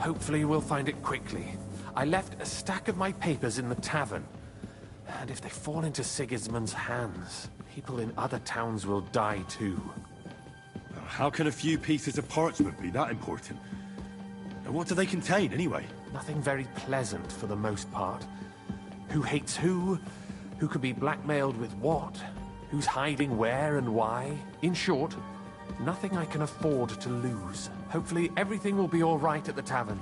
Hopefully we'll find it quickly. I left a stack of my papers in the tavern. And if they fall into Sigismund's hands, people in other towns will die too. How can a few pieces of parchment be that important? And what do they contain, anyway? Nothing very pleasant for the most part. Who hates who? Who could be blackmailed with what? Who's hiding where and why? In short, nothing I can afford to lose. Hopefully everything will be all right at the tavern.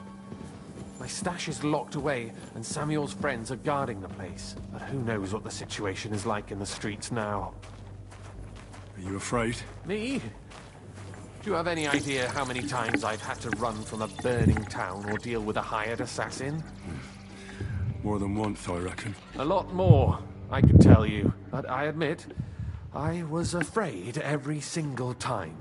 My stash is locked away, and Samuel's friends are guarding the place. But who knows what the situation is like in the streets now. Are you afraid? Me? Do you have any idea how many times I've had to run from a burning town or deal with a hired assassin? More than once, I reckon. A lot more, I could tell you. But I admit, I was afraid every single time.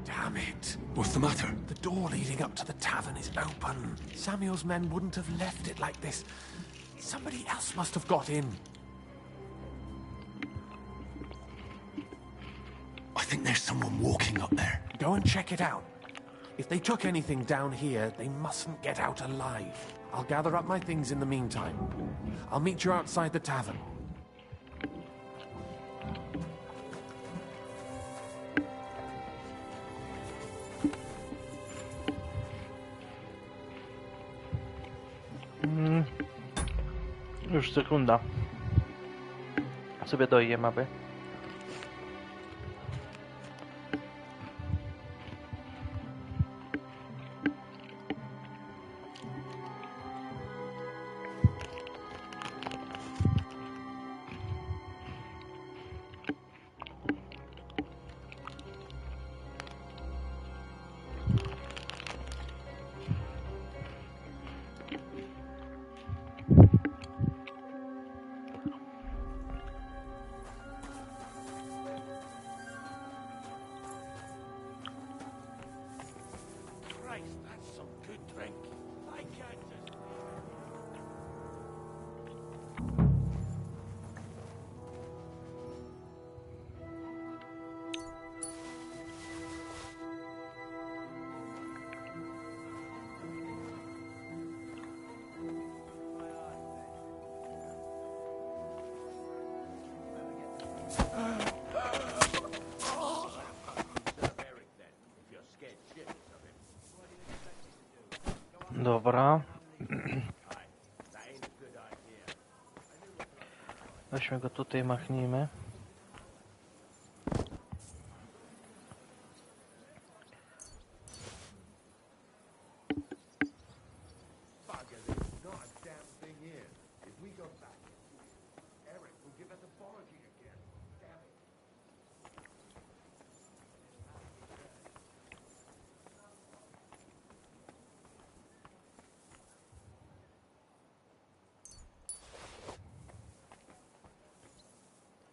Damn it. What's the matter? The door leading up to the tavern is open. Samuel's men wouldn't have left it like this. Somebody else must have got in. I think there's someone walking up there. Go and check it out. If they took anything down here, they mustn't get out alive. I'll gather up my things in the meantime. I'll meet you outside the tavern. Już sekunda. Sobie dojem, aby. Dobra. Weźmy go tutaj, machnijmy.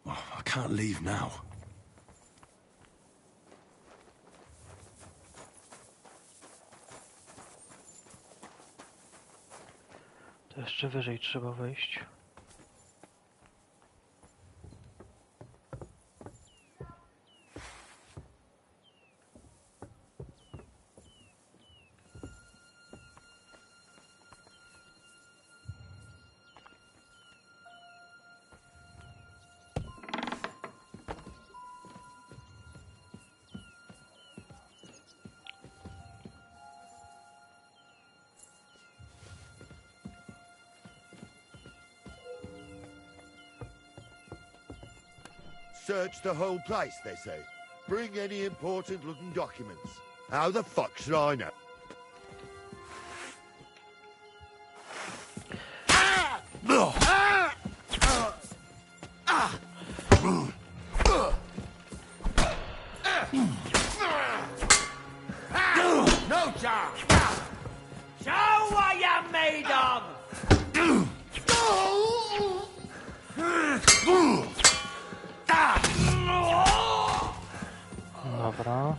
I can't leave now. To jeszcze wyżej trzeba wejść. Search the whole place, they say. Bring any important-looking documents. How the fuck should I know? No job! Show what you're made of! Dobra.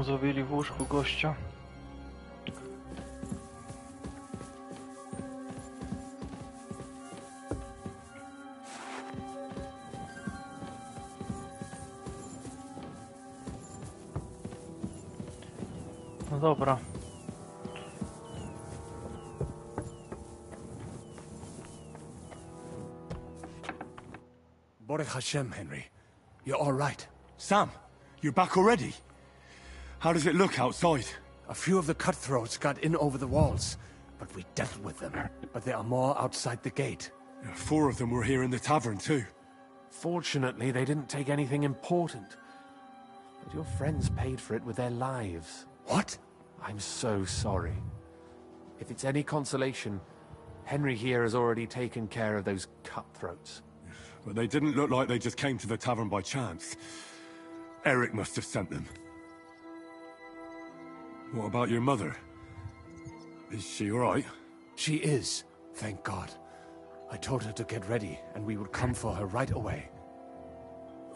mu zrobili w łóżku gościa. No dobra. Baruch Hashem, Henry. You're all right. Sam, you're back already? How does it look outside? A few of the cutthroats got in over the walls, but we dealt with them. But there are more outside the gate. 4 of them were here in the tavern too. Fortunately, they didn't take anything important. But your friends paid for it with their lives. What? I'm so sorry. If it's any consolation, Henry here has already taken care of those cutthroats. But they didn't look like they just came to the tavern by chance. Eric must have sent them. What about your mother? Is she all right? She is, thank God. I told her to get ready, and we would come for her right away.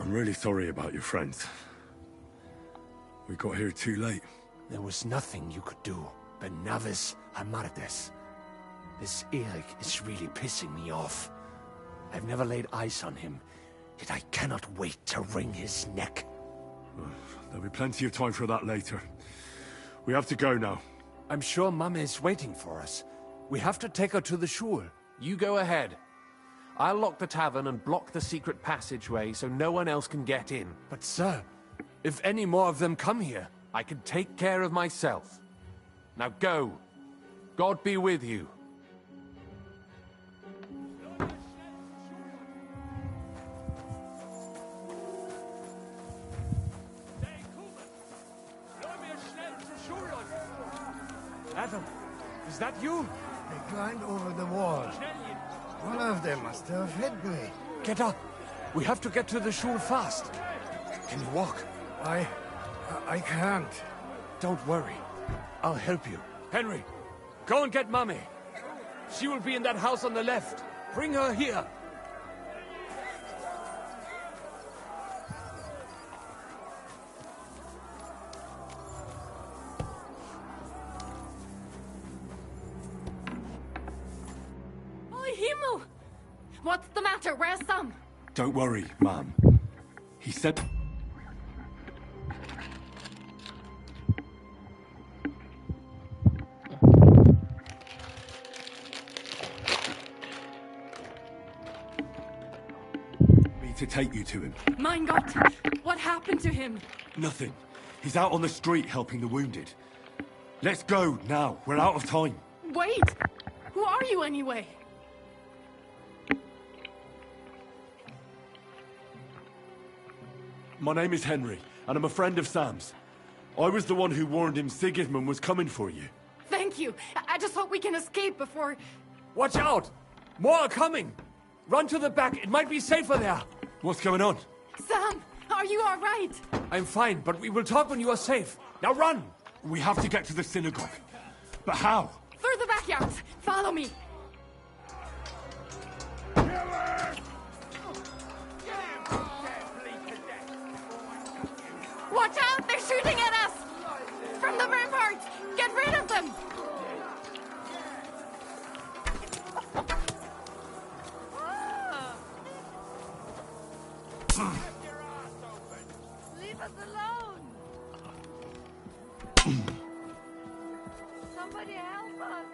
I'm really sorry about your friends. We got here too late. There was nothing you could do. Benavis Amartes. This Eric is really pissing me off. I've never laid eyes on him, yet I cannot wait to wring his neck. There'll be plenty of time for that later. We have to go now. I'm sure Mama is waiting for us. We have to take her to the shul. You go ahead. I'll lock the tavern and block the secret passageway so no one else can get in. But sir, if any more of them come here, I can take care of myself. Now go. God be with you. Adam, is that you? They climbed over the wall. One of them must have hit me. Get up. We have to get to the shul fast. Can you walk? I can't. Don't worry. I'll help you. Henry, go and get Mommy. She will be in that house on the left. Bring her here. What's the matter? Where's Sam? Don't worry, ma'am. He said... me to take you to him. Mein Gott! What happened to him? Nothing. He's out on the street helping the wounded. Let's go now. We're out of time. Wait! Who are you anyway? My name is Henry, and I'm a friend of Sam's. I was the one who warned him Sigismund was coming for you. Thank you. I just hope we can escape before... Watch out! More are coming! Run to the back. It might be safer there. What's going on? Sam, are you all right? I'm fine, but we will talk when you are safe. Now run! We have to get to the synagogue. But how? Through the backyard. Follow me. Watch out! They're shooting at us! From the ramparts! Get rid of them! Leave us alone! Somebody help us!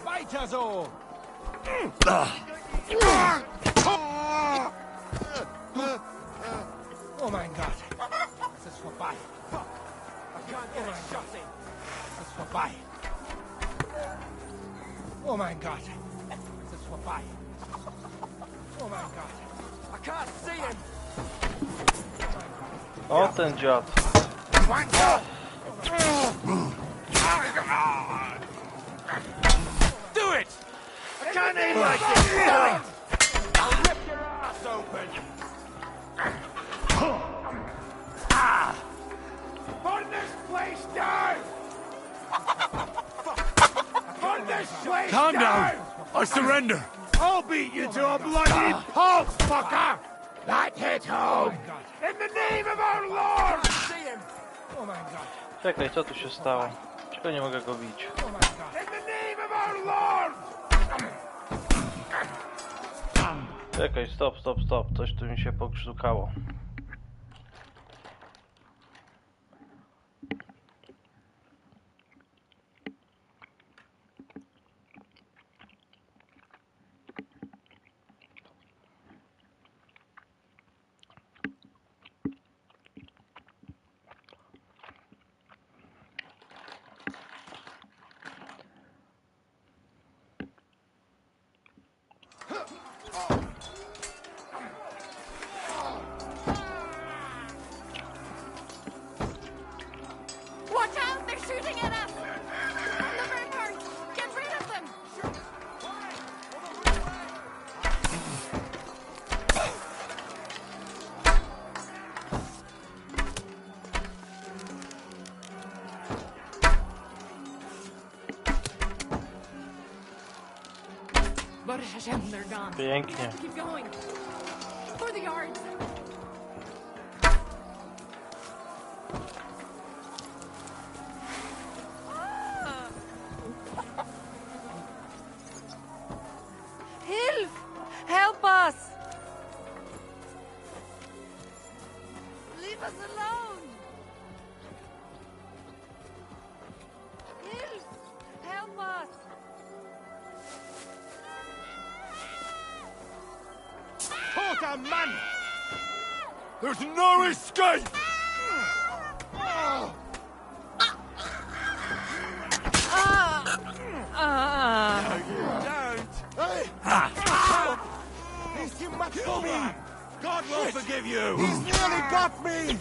Weiter so! Oh mein Gott! Es ist vorbei! Oh mein Gott! Es ist vorbei! Oh mein Gott! Es ist vorbei! Oh mein Gott! I can't see him! O, ten dziad. Do it! I can't aim like this! Do it! I'll rip your ass open! Calm down. I surrender. I'll beat you to a bloody pulp, fucker! That hit home! In the name of our Lord! See him! Oh my God! Czekaj, co tu się stało? Czego nie mogę go bić? Oh my God! In the name of our Lord! Czekaj, stop. Coś tu mi się pokrzukało. Watch out! They're shooting at us! From the ramparts! Get rid of them! Baruch Hashem, they're gone. Pięknie. Keep going. For the yards. Hilf! Help us! Leave us alone! Hilf! Help us! Tota man! There's no escape! No, you don't! Hey! He's too much for me! God will forgive you. He's nearly got me!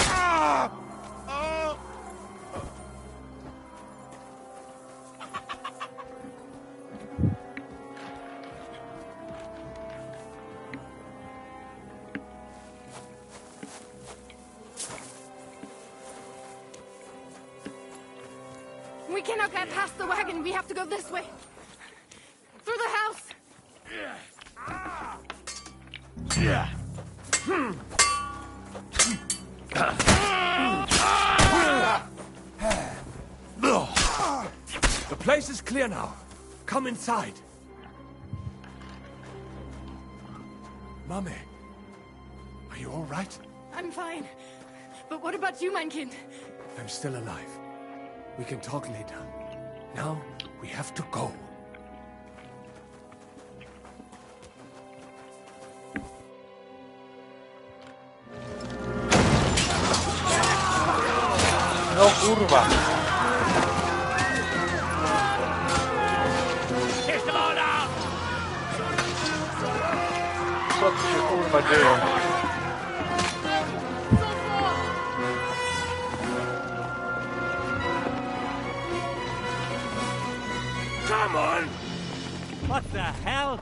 Oh! We cannot get past the wagon. We have to go this way. Through the house. The place is clear now. Come inside. Mummy, are you all right? I'm fine. But what about you, mein Kind? I'm still alive. We can talk later. Now, we have to go. No kurwa. Co tu się kurwa dzieje? Come on! What the hell?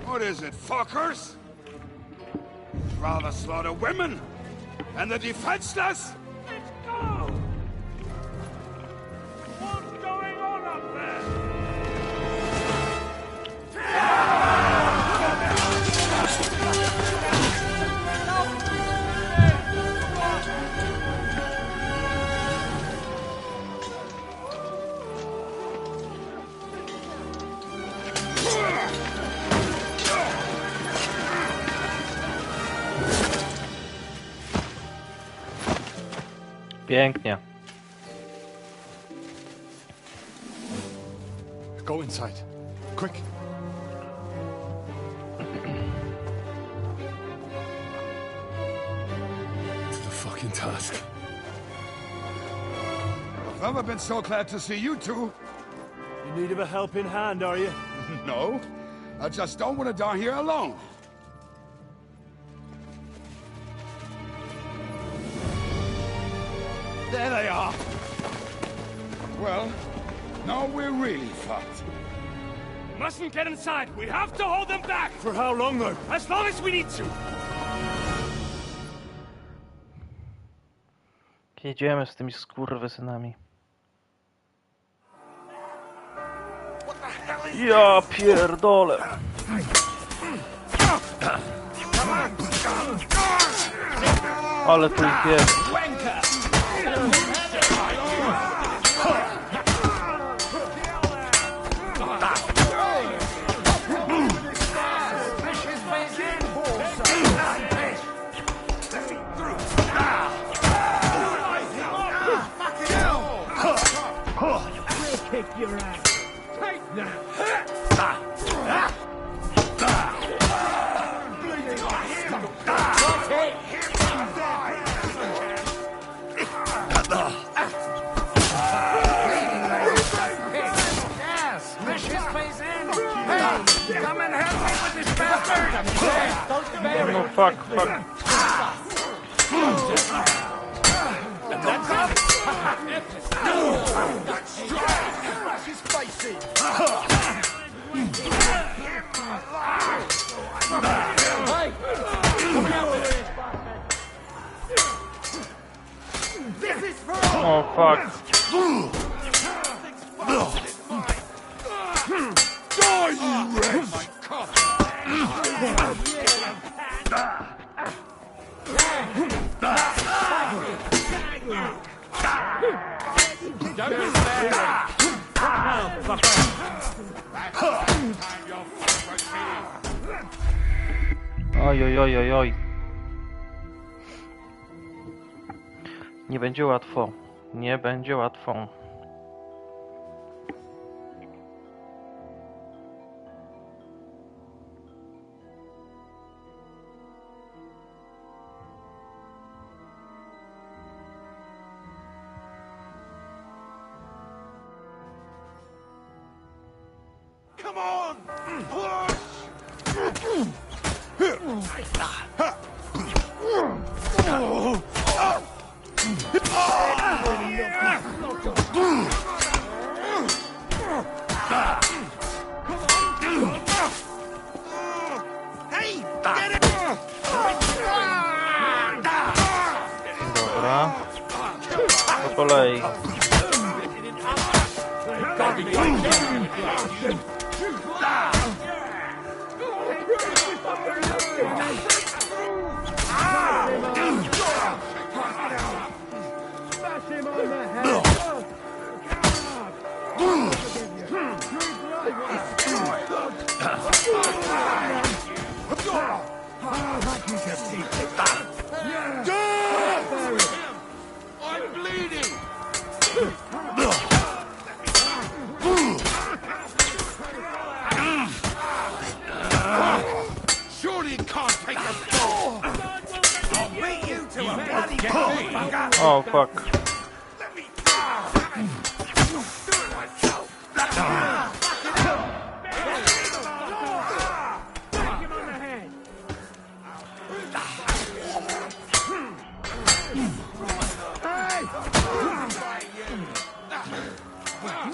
What is it, fuckers? Rather slaughter women and the defenseless? Let's go! What's going on up there? Pięknie. Go inside. Quick. To the fucking task. I've never been so glad to see you two. In need of a helping hand, are you? No, I just don't want to die here alone. There they are. Well, now we're really fucked. Mustn't get inside. We have to hold them back. For how long, though? As long as we need to. Jedziemy z tymi skurwysynami. What the Ja pierdolę. Ale tu ich jest. No fuck. Oh fuck. Oj. Nie będzie łatwo. Nie będzie łatwo. Come on! Push! Dobra. Po kolei. I'm bleeding! Surely it can't take us all! I'll beat you to a bloody pulp! Oh fuck.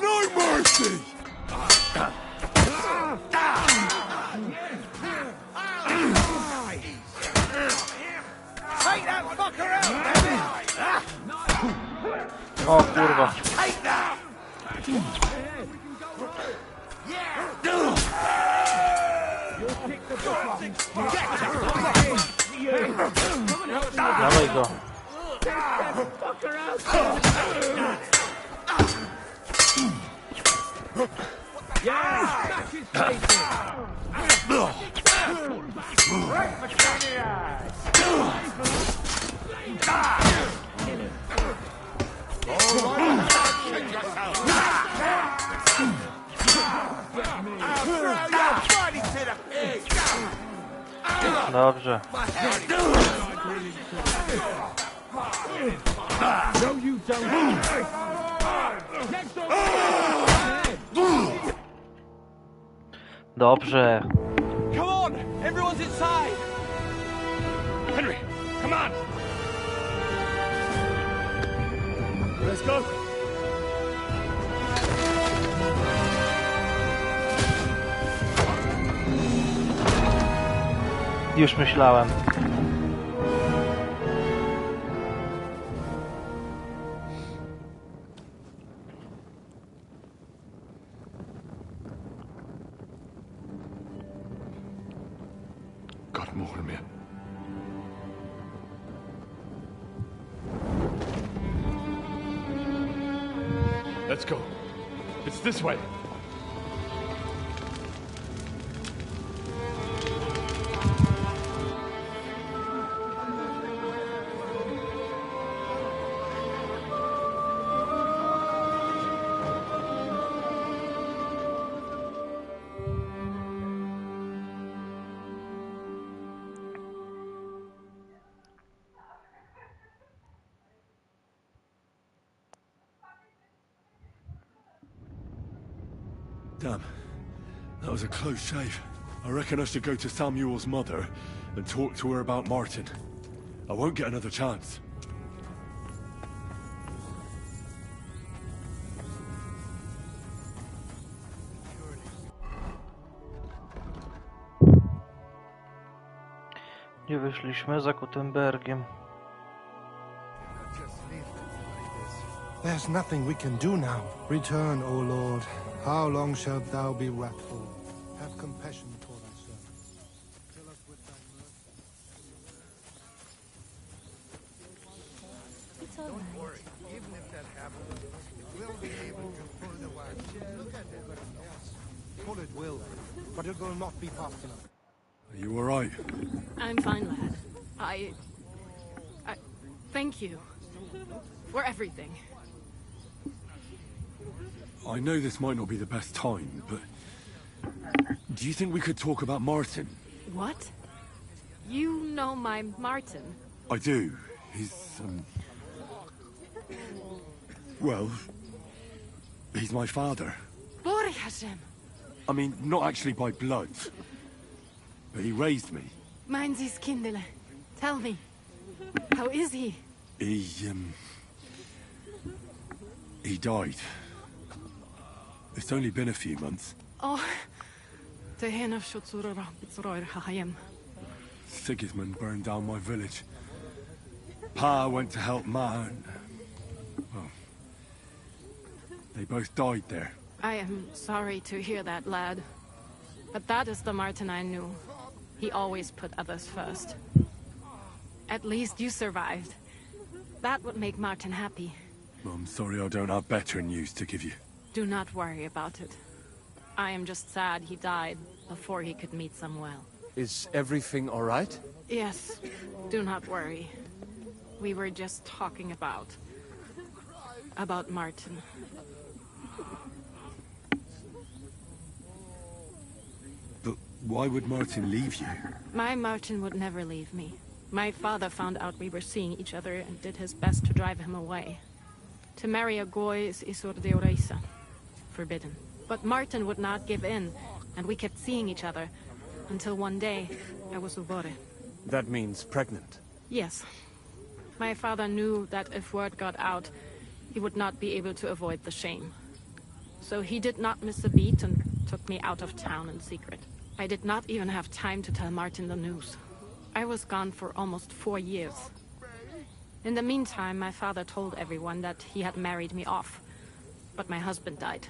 No mercy! Take that fucker out! O kurwa. Take that! Dawaj go. Dobrze. Dobrze. Come on! Everyone's inside! Henry, come on! Let's go! Już myślałem. Mogę mnie. Let's go. It's this way. Damn. That was a close shave. I reckon I should go to Samuel's mother and talk to her about Martin. I won't get another chance. Gdzie wyszliśmy? Za Kuttenbergiem. There's nothing we can do now. Return, O Lord. How long shalt thou be wrathful? Have compassion for thy servant. Fill us with thy mercy. It's all Don't worry. Even if that happens, we'll be able to pull the wagon. Look at it. Yes. Pull it will, but it will not be fast enough. Are you alright? I'm fine, lad. I thank you for everything. I know this might not be the best time, but do you think we could talk about Martin? What? You know my Martin? I do. He's, well, he's my father. Borjasem. I mean, not actually by blood, but he raised me. Meinen Sie's Kindele. Tell me, how is he? He died. It's only been a few months. Oh, the hen of Schutzurora, it's Hayem. Sigismund burned down my village. Pa went to help Ma, and, well, they both died there. I am sorry to hear that, lad. But that is the Martin I knew. He always put others first. At least you survived. That would make Martin happy. I'm sorry I don't have better news to give you. Do not worry about it. I am just sad he died before he could meet Samuel. Is everything all right? Yes, do not worry. We were just talking about Martin. But why would Martin leave you? My Martin would never leave me. My father found out we were seeing each other and did his best to drive him away. To marry a goy is isur deoreisa. Forbidden. But Martin would not give in, and we kept seeing each other, until one day, I was ubore. That means pregnant. Yes. My father knew that if word got out, he would not be able to avoid the shame. So he did not miss a beat and took me out of town in secret. I did not even have time to tell Martin the news. I was gone for almost 4 years. In the meantime, my father told everyone that he had married me off. But my husband died.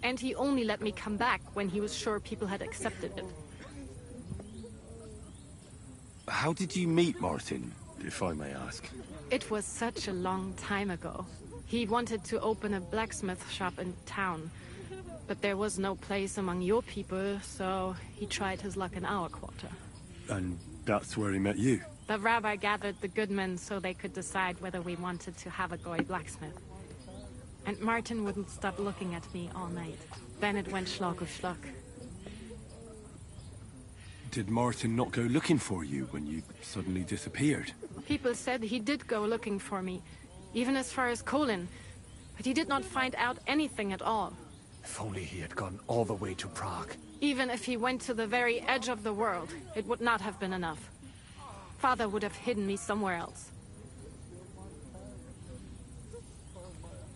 And he only let me come back when he was sure people had accepted it. How did you meet Martin, if I may ask? It was such a long time ago. He wanted to open a blacksmith shop in town. But there was no place among your people, so he tried his luck in our quarter. And that's where he met you? The rabbi gathered the good men so they could decide whether we wanted to have a goy blacksmith. And Martin wouldn't stop looking at me all night. Then it went schlock of schlock. Did Martin not go looking for you when you suddenly disappeared? People said he did go looking for me, even as far as Colin. But he did not find out anything at all. If only he had gone all the way to Prague. Even if he went to the very edge of the world, it would not have been enough. Father would have hidden me somewhere else.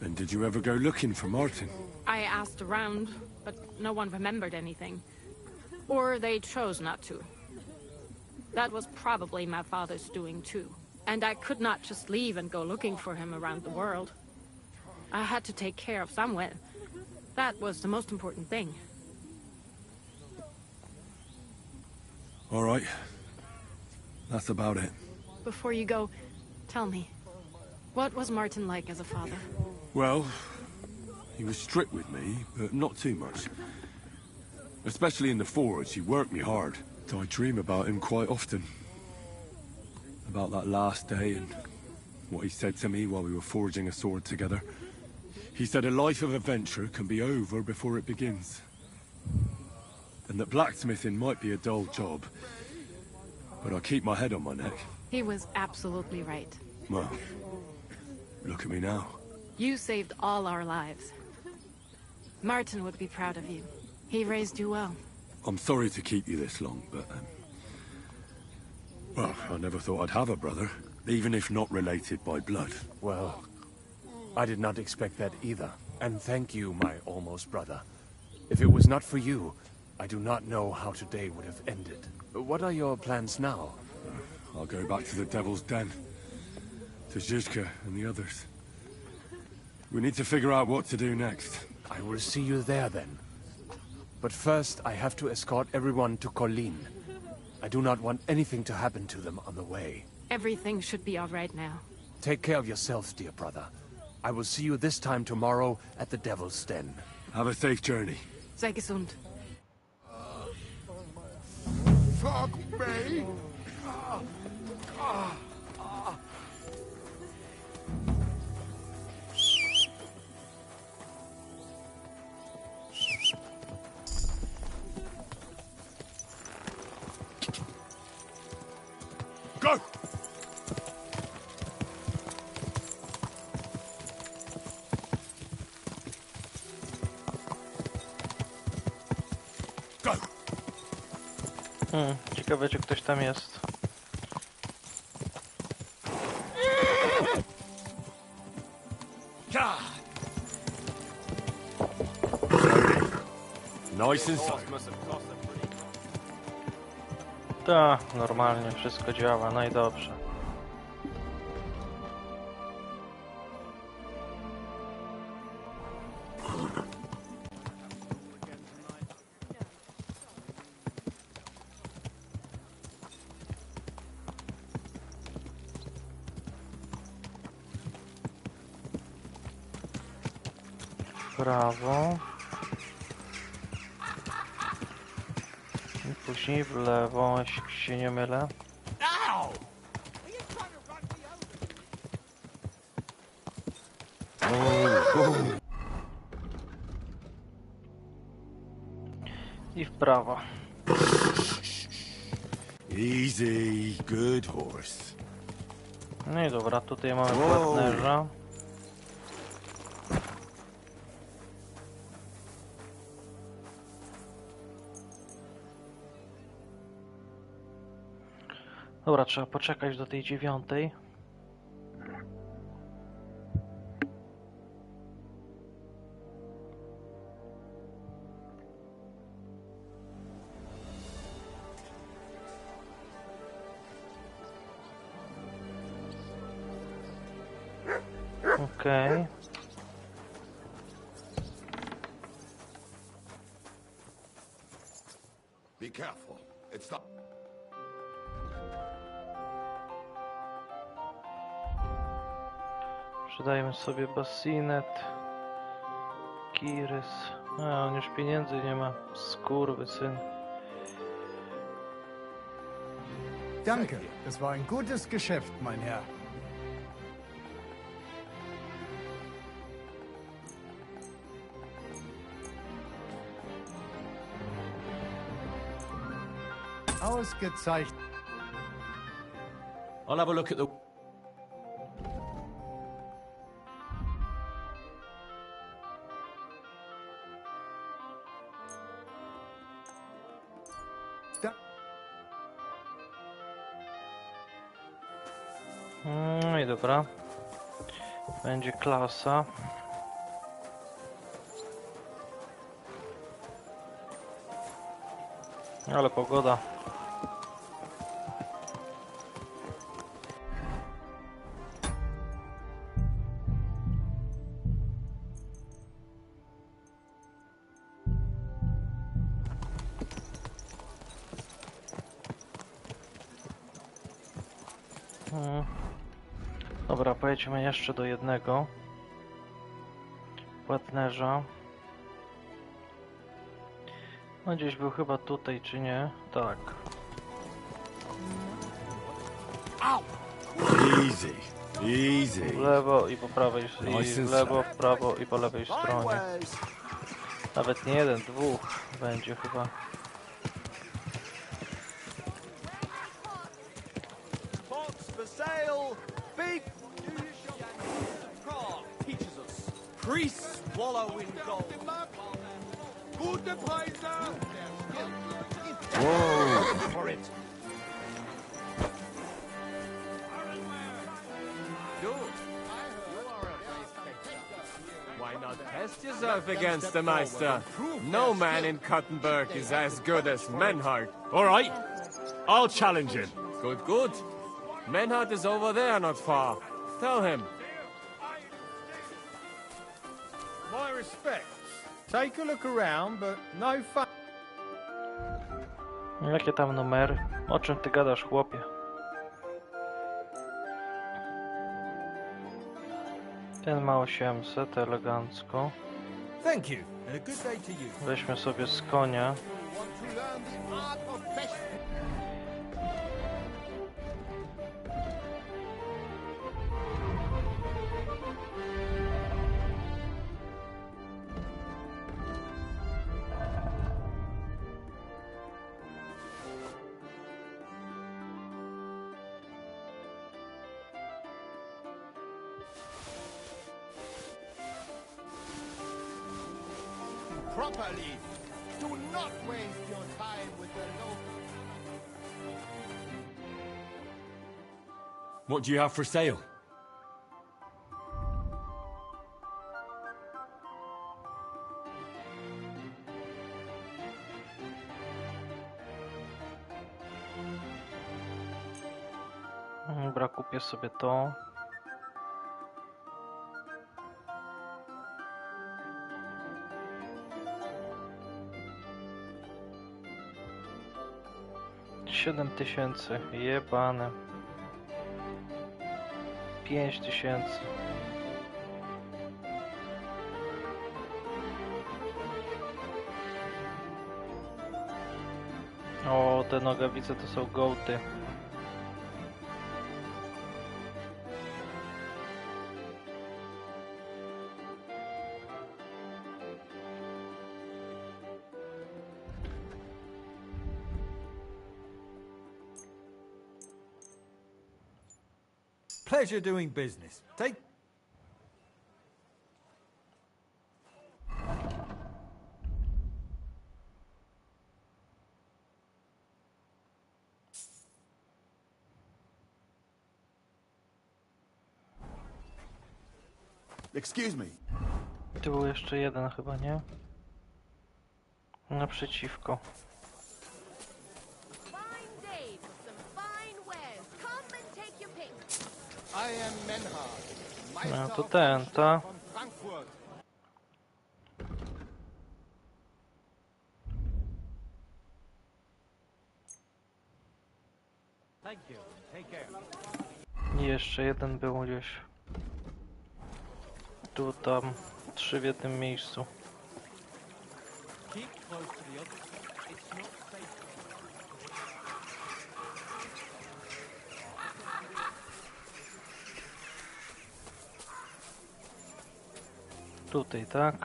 And did you ever go looking for Martin? I asked around, but no one remembered anything. Or they chose not to. That was probably my father's doing too. And I could not just leave and go looking for him around the world. I had to take care of Samuel. That was the most important thing. All right. that's about it. Before you go, tell me, what was Martin like as a father? Well, he was strict with me, but not too much. Especially in the forge, he worked me hard. So I dream about him quite often. About that last day and what he said to me while we were forging a sword together. He said a life of adventure can be over before it begins. And that blacksmithing might be a dull job, but I keep my head on my neck. He was absolutely right. Well, look at me now. You saved all our lives. Martin would be proud of you. He raised you well. I'm sorry to keep you this long, but... well, I never thought I'd have a brother, even if not related by blood. Well, I did not expect that either. And thank you, my almost brother. If it was not for you, I do not know how today would have ended. What are your plans now? I'll go back to the Devil's Den. To Zhizka and the others. We need to figure out what to do next. I will see you there then. But first, I have to escort everyone to Colleen. I do not want anything to happen to them on the way. Everything should be all right now. Take care of yourself, dear brother. I will see you this time tomorrow at the Devil's Den. Have a safe journey. Sei gesund. Fuck me! Go! Go! Ciekawe, czy ktoś tam jest. Nice and slow. Tak, normalnie wszystko działa, no i dobrze. W prawo. I później w lewo, jeśli się nie mylę. I w prawo. Easy, good horse. No i dobra, tutaj mamy partnerza. Dobra, trzeba poczekać do tej 9. Okej. Be careful. It's not... Przydajmy sobie basinet. Kirys. A, on już pieniędzy nie ma. Skurwysyn. Danke, es war ein gutes Geschäft, mein Herr. Ausgezeichnet. I'll have a look at the... No i dobra. Będzie klasa. Ale pogoda. Dobra, pojedźmy jeszcze do jednego płatnerza. No gdzieś był chyba tutaj, czy nie? Tak. Easy, easy. W lewo i po prawej, i w lewo, w prawo i po lewej stronie. Nawet nie jeden, dwóch będzie chyba. For sale, beef. Teaches us. Priests wallow in gold. Gute Preise. Whoa! For it. Why not test yourself against the Meister? No man in Kottenberg is as good as Menhart. All right, I'll challenge him. Good, good. Menhart is over there not far. Tell him. My respects. Take a look around, but no fun. Jakie tam numery? O czym ty gadasz, chłopie? Ten ma 800, elegancko. Thank you, and a good day to you. Weźmy sobie z konia. Properly. Do not waste your time with the local. What do you have for sale? Dobra, kupię sobie to. Siedem tysięcy, jebane. 5000. O, te nogawice to są gołty. Pleasure doing business. Take. Excuse me. Tu był jeszcze jeden chyba, nie? Naprzeciwko. I am Menhard. No to ten, ta. Frankfurt. Thank you. Take care. I jeszcze jeden był gdzieś. Tu, tam. 3 w jednym miejscu. Keep close to the others. It's not safe. Tutaj, tak.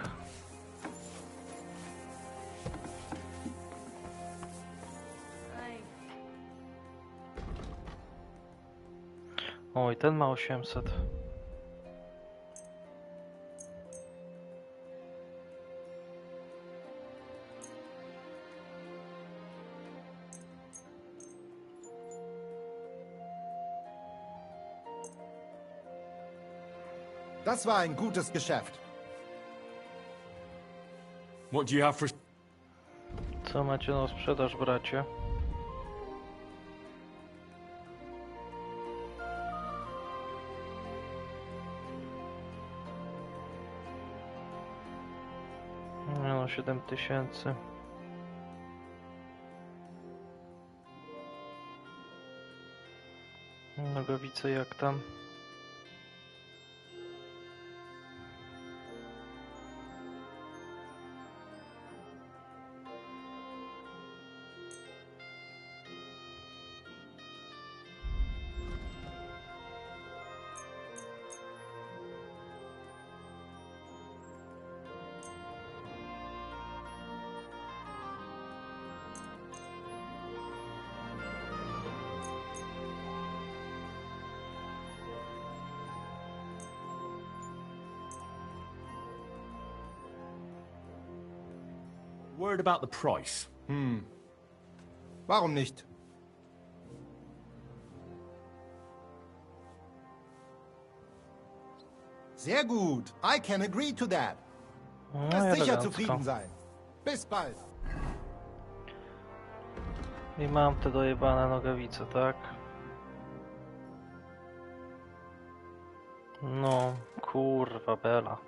Oj, ten ma 800. Das war ein gutes Geschäft. What do you have for... Co macie na sprzedaż, bracie? No, 7000. Nogawice jak tam? Word about the price. Warum nicht? Sehr gut. I can agree to that. Wirst sicher zufrieden sein. Bis bald. I mam te dojebane nogawice, tak? No, kurwa bela.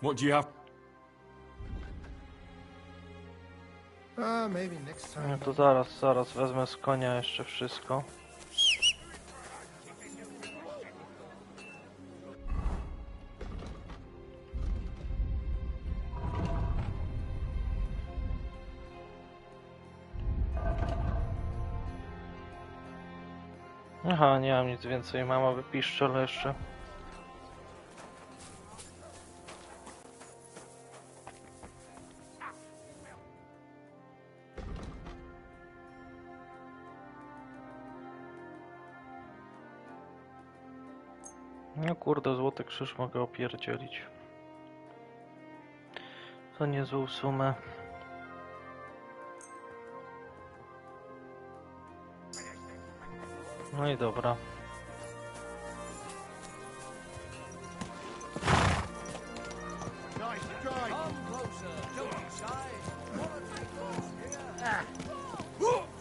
What do you have? Maybe next time. No to zaraz wezmę z konia jeszcze wszystko. Aha, nie mam nic więcej, mama wypiszczel jeszcze. No kurde, złoty krzyż mogę opierdzielić. To niezłą sumę. No i dobra.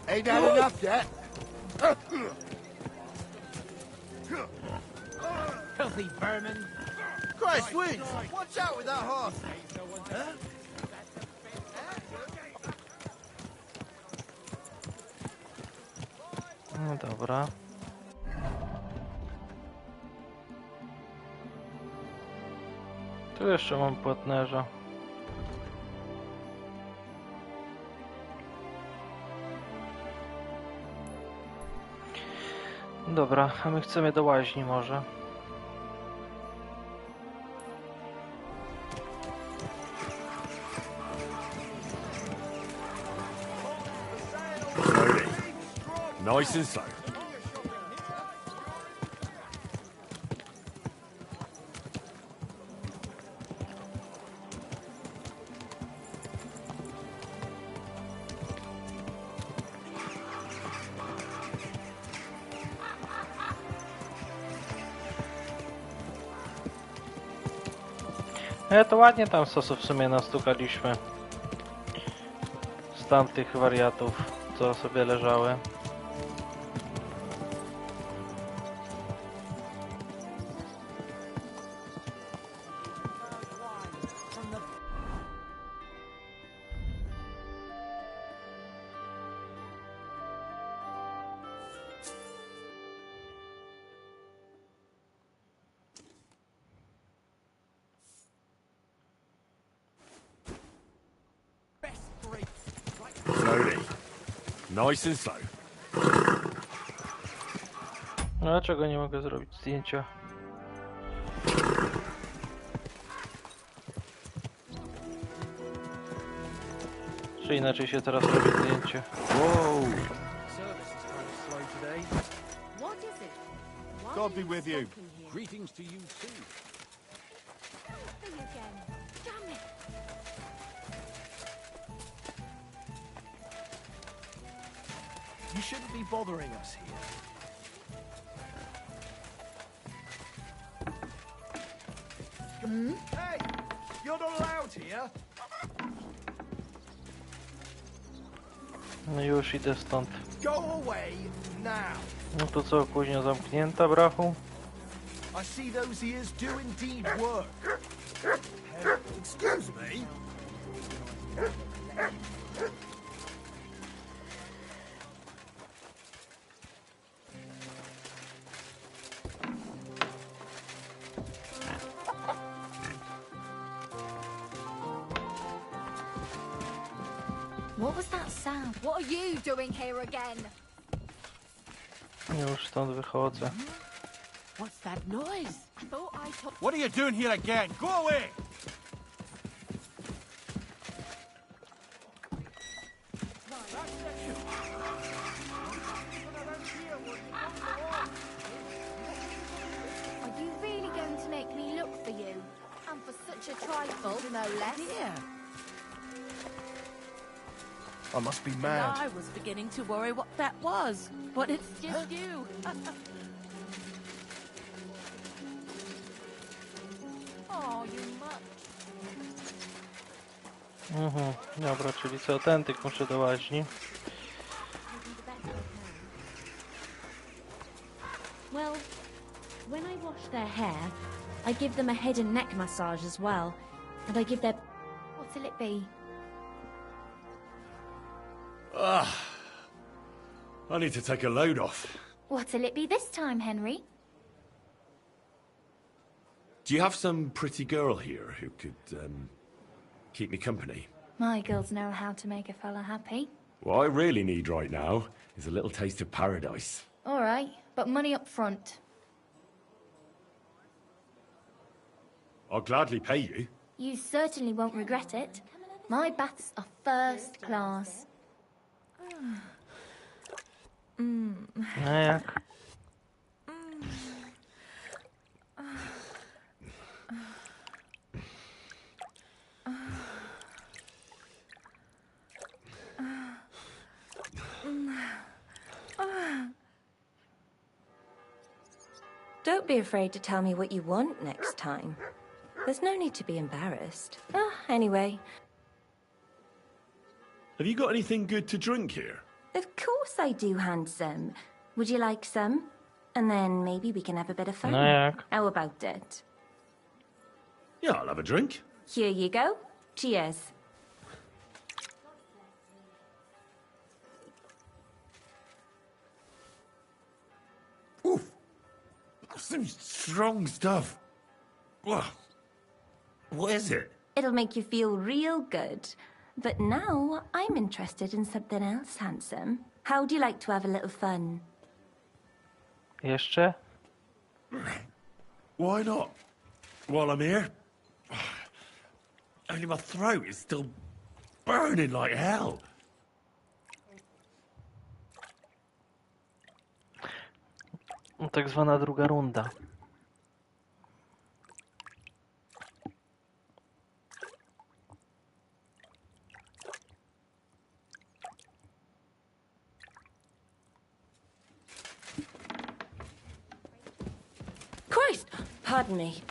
Ain't that enough yet? Filthy vermin! Christ, Woods! Watch out with that horse! Huh? No dobra. Tu jeszcze mam płatnerza. Dobra, a my chcemy do łaźni może. Nice and slow. To ładnie tam sosów w sumie nastukaliśmy. Z tamtych wariatów, co sobie leżały. Slowly. Nice and slow. Dlaczego nie mogę zrobić zdjęcia? Czy inaczej się teraz robi zdjęcie? Whoa! What is it? Why God are be you with you. smoking here? Greetings to you too. Nothing again. Damn it. You shouldn't be bothering us here. Hey! You're not allowed here! No już idę stąd. Go away now! No to co, kuźnia zamknięta, brachu? I see those ears do indeed work. Excuse me? What was that sound? What are you doing here again? Już stąd wychodzę. What's that noise? I thought I took... What are you doing here again? Go away! Are you really going to make me look for you? And for such a trifle, no less? Yeah. I must be mad. I was beginning to worry what that was, but it's just you. Oh, you much. Dobra, czyli co, autentyk muszę do łaźni. Well, when I wash their hair, I give them a head and neck massage as well. And I give their... What'll it be? I need to take a load off. What'll it be this time, Henry? Do you have some pretty girl here who could, keep me company? My girls know how to make a fella happy. What I really need right now is a little taste of paradise. All right, but money up front. I'll gladly pay you. You certainly won't regret it. My baths are first class. No jak? Don't be afraid to tell me what you want next time. There's no need to be embarrassed. Anyway. Have you got anything good to drink here? Of course I do, handsome. Would you like some? And then maybe we can have a bit of fun. No jak? How about it? Yeah, I'll have a drink. Here you go. Cheers. Some strong stuff. What is it? It'll make you feel real good. But now I'm interested in something else, handsome. How do you like to have a little fun? Jeszcze? Why not? While I'm here? Only my throat is still burning like hell. Tak zwana druga runda. Christ! Pardon me.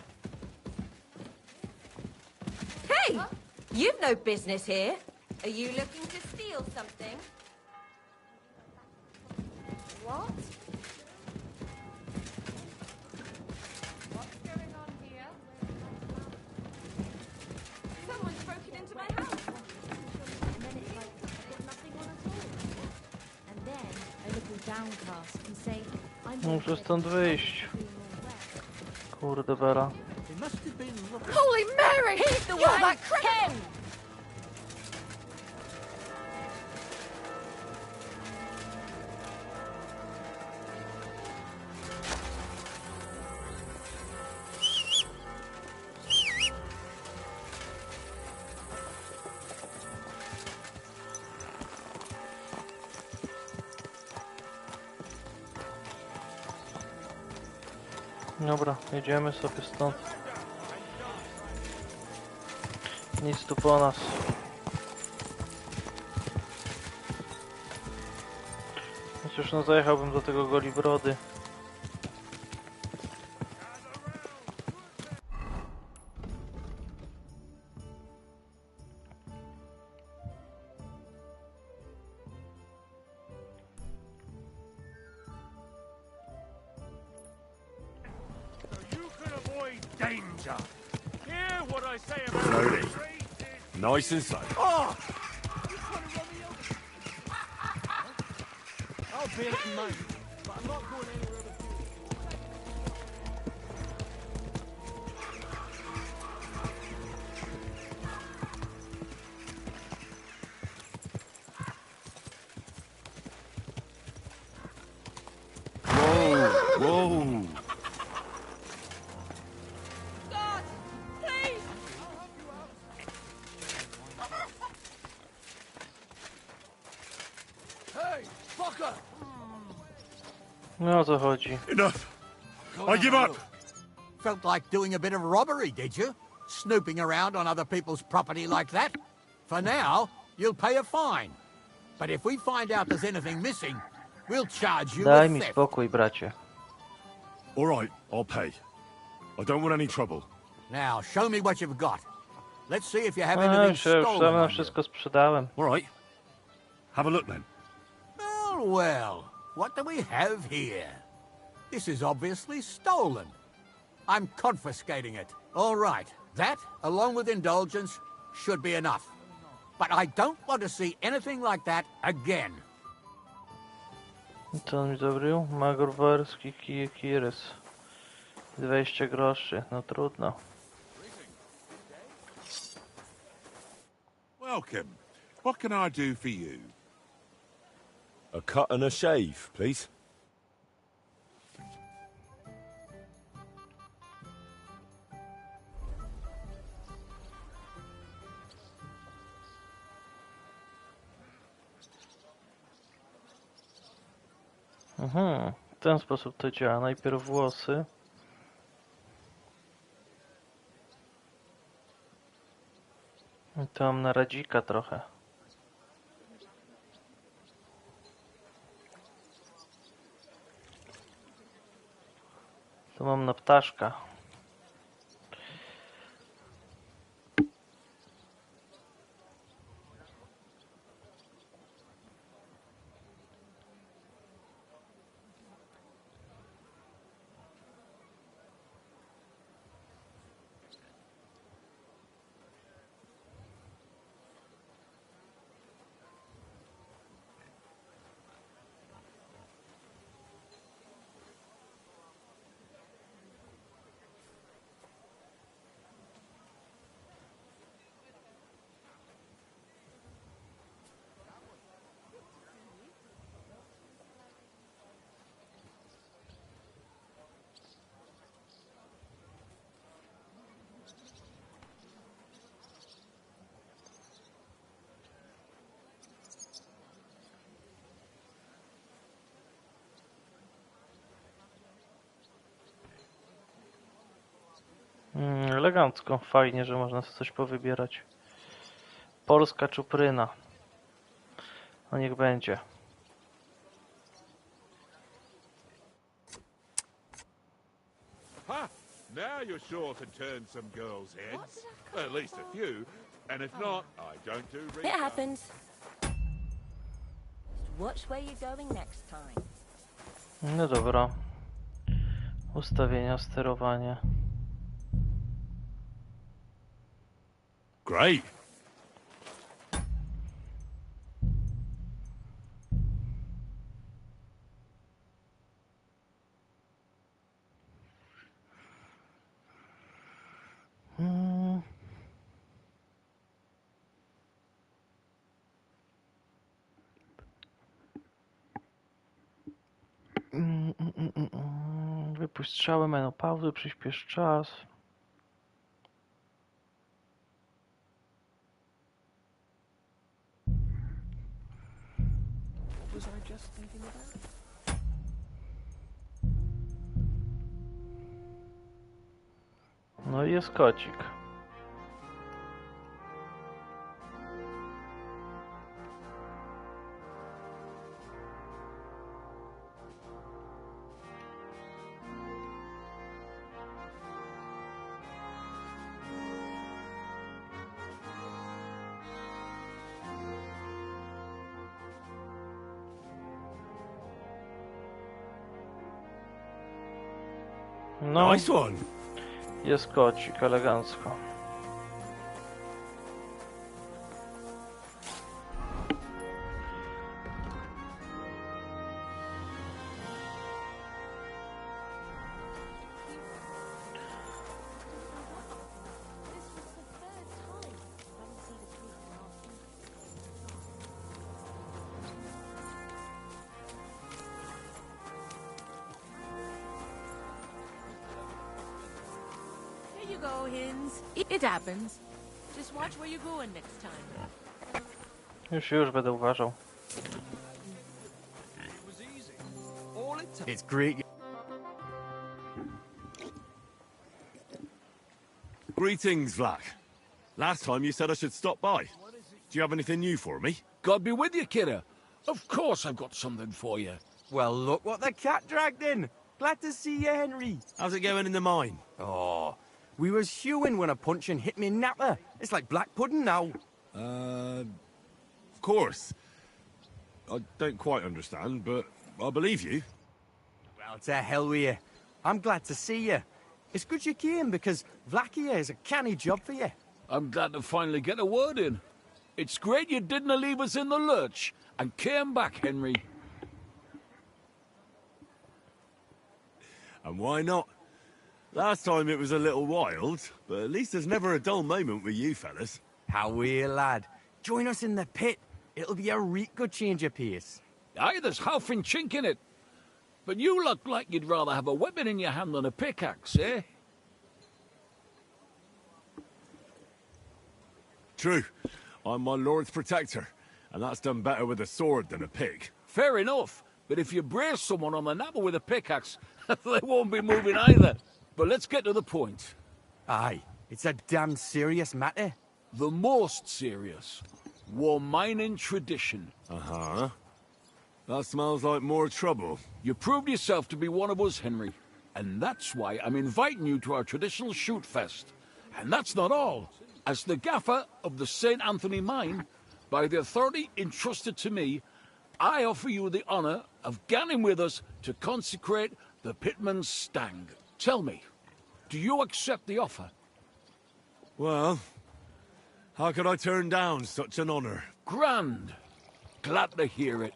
Hey! You've no business here. Are you looking to steal something? What? What's going on here? Someone's broken into my house. And then it's like, there's nothing on at all. And then a little downcast and say, I'm Muszę stąd wyjść. Kurde bela. Holy Mary! He's the one! That Ken! Dobra, jedziemy sobie stąd. Nic tu po nas. Chociaż no zajechałbym do tego Golibrody. Hear what I say about Slowly. Nice and slow. Oh! I'll bear it in mind, but I'm not going anywhere with you. Whoa! God, please! Hey, fucker! No o co chodzi? Enough! I give up! Felt like doing a bit of robbery, did you? Snooping around on other people's property like that? For now, you'll pay a fine. But if we find out there's anything missing, we'll charge you Daj with mi theft. spokój, bracie. All right, I'll pay. I don't want any trouble. Now, show me what you've got. Let's see if you have A, anything już dawno stolen. on you. wszystko sprzedałem. All right. Have a look then. Well, what do we have here? This is obviously stolen. I'm confiscating it. All right, that, along with indulgence, should be enough. But I don't want to see anything like that again. Co on mi zrobił? Magorwarski kijekirys. 20 groszy. No trudno. Welcome. What can I do for you? A cut and a shave, please. W ten sposób to działa. Najpierw włosy. I to mam na radzika trochę. To mam na ptaszka. Elegancko, fajnie, że można sobie coś powybierać. Polska czupryna. No niech będzie. Ha! Now you're sure to turn some girls' heads. At least a few. And if not, I don't do It retail. happens. Watch where you're going next time. No dobra. Ustawienia, sterowanie. Great. Wypuść strzały, menopauzy, przyspiesz czas. Was I just thinking about? No i jest kocik. No, Nice one. Jest kocik, elegancko. Here you go, Hins. It happens. Just watch where you're going next time. Już będę uważał. It's great. Greetings, Vlak. Last time you said I should stop by. Do you have anything new for me? God be with you, kidder. Of course I've got something for you. Well, look what the cat dragged in. Glad to see you, Henry. How's it going in the mine? Oh, we was hewing when a puncheon hit me napper. It's like black pudding now. Of course. I don't quite understand, but I believe you. Well, to hell with you. I'm glad to see you. It's good you came, because Vlak here is a canny job for you. I'm glad to finally get a word in. It's great you didn't leave us in the lurch and came back, Henry. And why not? Last time it was a little wild, but at least there's never a dull moment with you fellas. How are you, lad? Join us in the pit. It'll be a real good change of pace. Aye, there's half and chink in it. But you look like you'd rather have a weapon in your hand than a pickaxe, eh? True. I'm my lord's protector, and that's done better with a sword than a pig. Fair enough, but if you brace someone on the napper with a pickaxe, they won't be moving either. But let's get to the point. Aye, it's a damn serious matter. The most serious. War mining tradition. Uh-huh. That smells like more trouble. You proved yourself to be one of us, Henry. And that's why I'm inviting you to our traditional shoot fest. And that's not all. As the gaffer of the St. Anthony mine, by the authority entrusted to me, I offer you the honor of ganning with us to consecrate the Pitman's Stag. Tell me, do you accept the offer? Well, how could I turn down such an honor? Grand. Glad to hear it.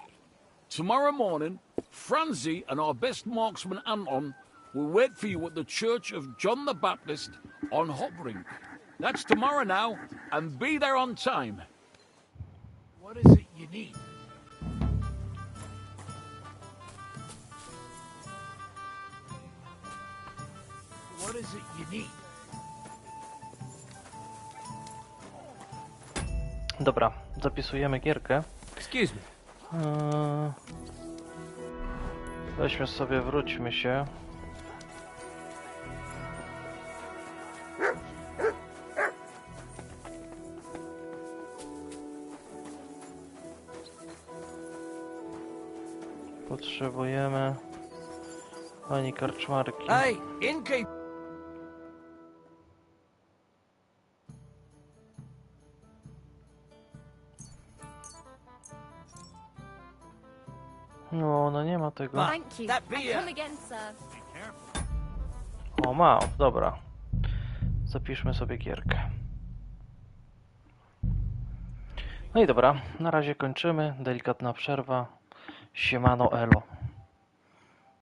Tomorrow morning, Franzi and our best marksman Anton will wait for you at the Church of John the Baptist on Hobrink. That's tomorrow now, and be there on time. What is it you need? What is it you need? Dobra, zapisujemy gierkę. Excuse me. Weźmy sobie, wróćmy się. Potrzebujemy pani karczmarki. Hey, innkeep. No, ona nie ma tego. Thank you. I come again, sir. O, ma, dobra. Zapiszmy sobie gierkę. No i dobra, na razie kończymy. Delikatna przerwa. Siemano elo.